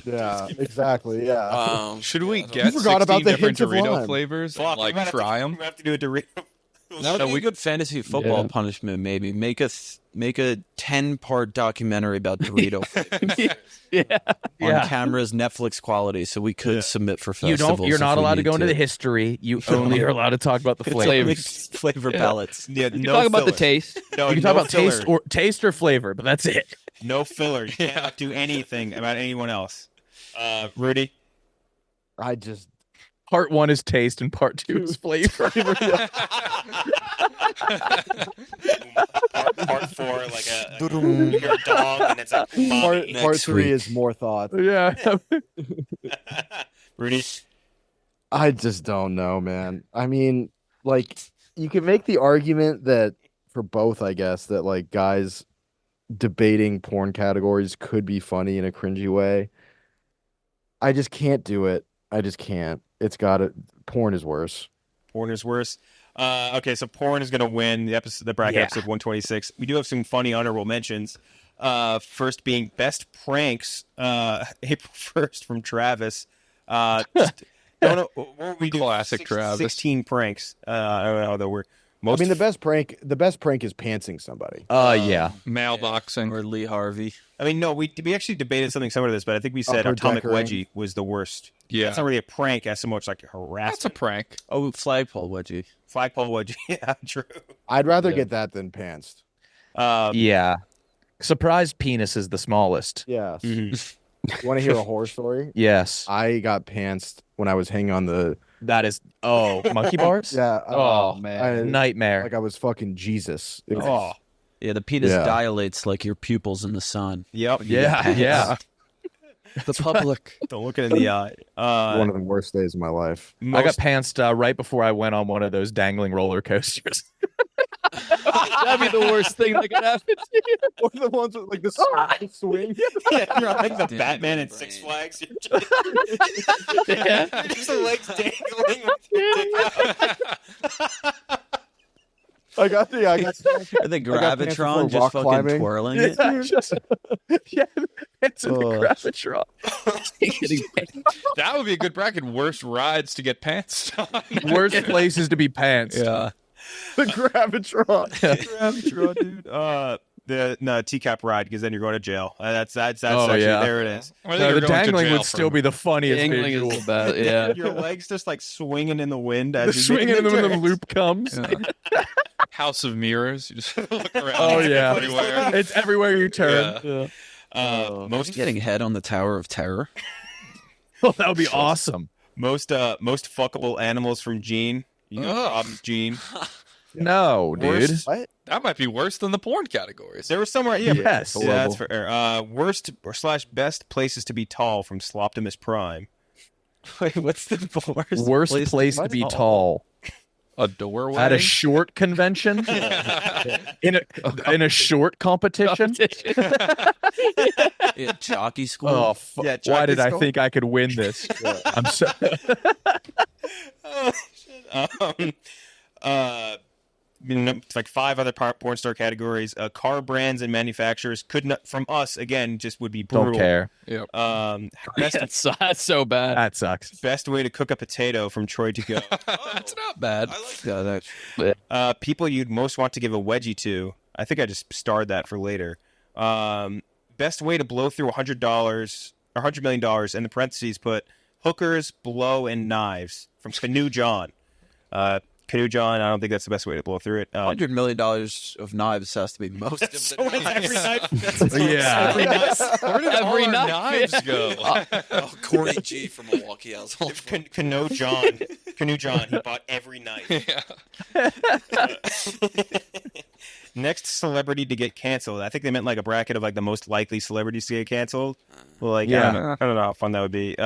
Yeah, exactly. Yeah. Should we get forgot 16 about the different hint of Dorito lime. flavors Fuck, and like we might have to- try them? We have to do a Dorito. That would be a good fantasy football punishment, maybe. Make a 10-part documentary about Dorito on camera's Netflix quality, so we could submit for festivals. You're not if we allowed to need go into the history. You only are allowed to talk about the flavor. flavor palettes. Yeah, You no talk about the filler. taste. No, You can no talk about filler. taste or flavor, but that's it. No filler. You cannot do anything about anyone else. Rudy. I just Part 1 is taste and part 2 is flavor. Part 4, like your dog, and it's like umami. part Next 3 week. is more thought. Yeah. Rudy. I just don't know, man. I mean, like, you can make the argument that for both, I guess, that like guys debating porn categories could be funny in a cringy way. I just can't do it. I just can't. It's got to. Porn is worse. Porn is worse. Okay, so porn is going to win the bracket episode 126. We do have some funny honorable mentions. First being best pranks. April 1st from Travis. Just, don't know, what would we do? Classic Travis. 16 pranks. I don't know how that work. I mean, the best prank is pantsing somebody. Yeah. Mailboxing. Or Lee Harvey. I mean, no, we actually debated something similar to this, but I think we said Upper Atomic deckering. Wedgie was the worst. Yeah. That's not really a prank as so much like harassment. That's a prank. Oh, flagpole wedgie. Flagpole Wedgie. Yeah, true. I'd rather get that than pantsed. Yeah. Surprise penis is the smallest. Yes. Mhm. You want to hear a horror story? Yes. I got pantsed when I was hanging on the. That is monkey bars? Yeah. Oh, man. Nightmare. Like I was fucking Jesus. It was- Oh, Yeah, the penis Yeah. dilates like your pupils in the sun. yep. yeah. The public. Don't look it in the eye. One of the worst days of my life. I got pantsed right before I went on one of those dangling roller coasters. That'd be the worst thing that could happen to you. Or the ones with like the swing. Yeah, you're like the Damn Batman at brain. Six Flags. You're Yeah. just the legs dangling with your dick out. I got the Are the got pants Gravitron for just rock fucking climbing. twirling it? Yeah, it's in the Oh. Gravitron. That would be a good bracket. Worst rides to get pants on. Worst places to be pantsed. Yeah. the Gravitron. Gravitron, dude. The teacup ride, because then you're going to jail. That's Oh, actually, yeah. there it is. I think No, you're the going to dangling jail would still for- be the funniest Dangling visual. is the best. Yeah. Your legs just like swinging in the wind as you Swinging make and when the turns. loop comes. Yeah. House of Mirrors. You just look around. Oh, yeah. Everywhere. It's everywhere you turn. Yeah. Most Getting head on the Tower of Terror. Oh, that would be awesome. most fuckable animals from Gene. You know, Ugh. Bob's Gene. No, dude. Worst- What? That might be worse than the porn categories. There was somewhere. Yeah, Yes. yeah, that's fair. Worst or / best places to be tall from Sloptimus Prime. Wait, what's the Worst place to be tall. A doorway. At a short convention? in a short competition? Yeah, jockey school. Oh, Yeah, why jockey did I school. think I could win this? I'm so It's like 5 other porn star categories. Car brands and manufacturers could not, from us again, just would be brutal. don't care. Yep. That's so bad. That sucks. Best way to cook a potato from Troy to go. That's not bad. I like that. People you'd most want to give a wedgie to. I think I just starred that for later. Best way to blow through $100 or $100 million. In the parentheses, put hookers, blow, and knives from Canoe John. Canoe John, I don't think that's the best way to blow through it. $100 million of knives has to be most of the So it's every night. Yeah. Every night. Where did all Every our night, knives go? Oh, Corey G from Milwaukee. I was all Canoe John, he bought every night. Yeah. Next celebrity to get canceled. I think they meant like a bracket of like the most likely celebrities to get canceled. Well, like, Yeah. I don't know how fun that would be.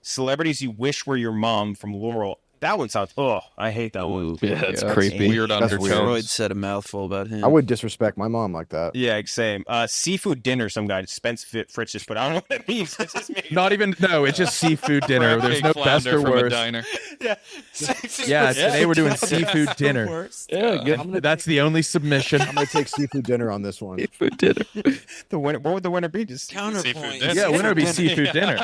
Celebrities you wish were your mom from Laurel. That one sounds. Oh, I hate that one. Yeah, it's Yeah, creepy. Weird That's undertones. weird. Freud said a mouthful about him. I would disrespect my mom like that. Yeah, same. Seafood dinner. Some guy Spence Fritz just put. I don't know what it means. It's just me. Not even, no, it's just seafood dinner. There's no best or from a worst. diner. Yeah. Yeah, today we're doing seafood dinner. Yeah, good. That's the only submission. I'm gonna take seafood dinner on this one. Food dinner. The winner. What would the winner be? Just counterpoint. Yeah, winner would be seafood dinner.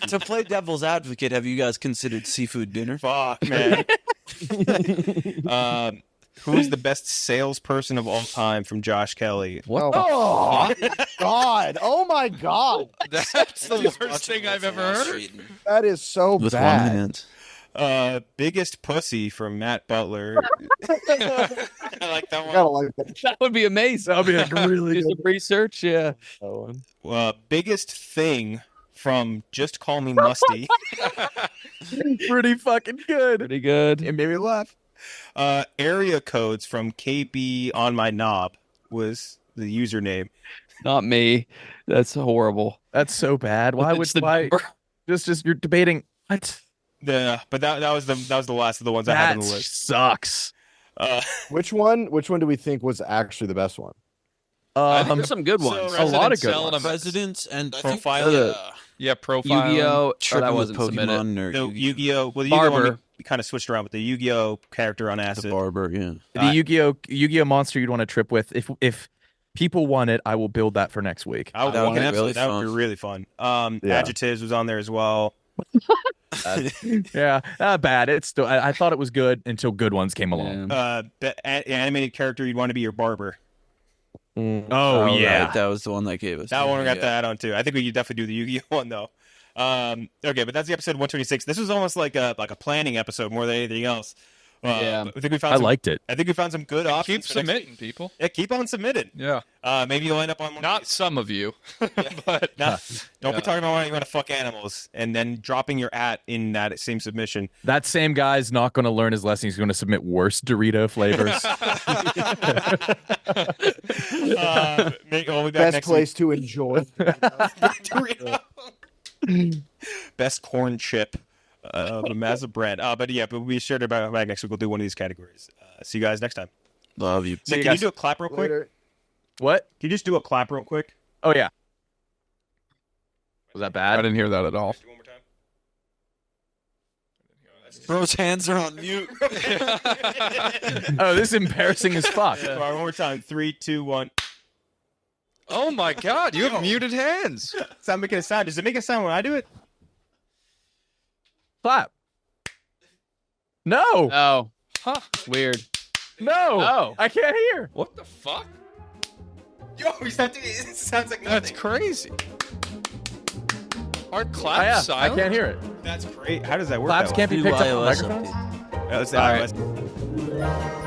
To play devil's advocate, have you guys considered seafood dinner? fuck, man. Who's the best salesperson of all time from Josh Kelly? What? Oh God! Oh my God! That's the worst thing I've ever heard. That is so With bad. one hand. Biggest pussy from Matt Butler. I like that I gotta one. like that. That would be amazing. That would be like really Do some research. Yeah. Biggest thing from Just Call Me Musty. pretty fucking good. Pretty good. It made me laugh. Area codes from KB on my knob was the username. Not me. That's horrible. That's so bad. Why would It's the why number. just you're debating what? But that was the last of the ones I had That on the list. sucks. Which one do we think was actually the best one? There's some good ones. So A lot of good Resident ones. Presidents and I think Profile. Yeah, profile. Yu-Gi-Oh. Oh, Tripping that with wasn't submitted. Pokemon or No, Yu-Gi-Oh. Well, the Barber. Yu-Gi-Oh one we kind of switched around with the Yu-Gi-Oh character on the acid. barber. Yeah. The Yu-Gi-Oh monster you'd want to trip with. If people want it, I will build that for next week. I would That would want be it. really That would be fun. really fun. Yeah. Adjectives was on there as well. Yeah, bad. It's still. I thought it was good until good ones came along. Yeah. Animated character you'd want to be your barber. Oh yeah. right, that was the one that gave us. That one we got Yeah. that on too. I think we could definitely do the Yu-Gi-Oh one though. Okay, but that's the episode 126. This was almost like a planning episode more than anything else. Yeah. I think we found. I some, liked it. I think we found some good options. Keep for next submitting, week. people. Yeah, keep on submitting. Yeah. Maybe you'll end up on one. Not some of you, but Don't Yeah. be talking about why you want to fuck animals and then dropping your at in that same submission. That same guy's not going to learn his lesson. He's going to submit worse Dorito flavors. We'll be back Best next place to enjoy. week. Dorito. Best corn chip of the massive brand. But we'll be sure to back next week. We'll do one of these categories. See you guys next time. Love you. Nick, can you do a clap real quick? Later. What? Can you just do a clap real quick? Oh yeah. Was that I bad? didn't hear that at all. Do one more time. Bro's hands are on mute. Oh, this is embarrassing as fuck. All right, one more time. 3, 2, 1. Oh my God, you have muted hands. It's not making a sound. Does it make a sound when I do it? Clap. No. Oh, Huh? weird. No. Oh. I can't hear. What the fuck? Yo, he's not doing it. It sounds like That's nothing. crazy. Are Oh, claps yeah. I silent? can't hear it. That's great. How does that work? Claps that can't be Do picked up on iOS microphones. updates. That's All right. iOS.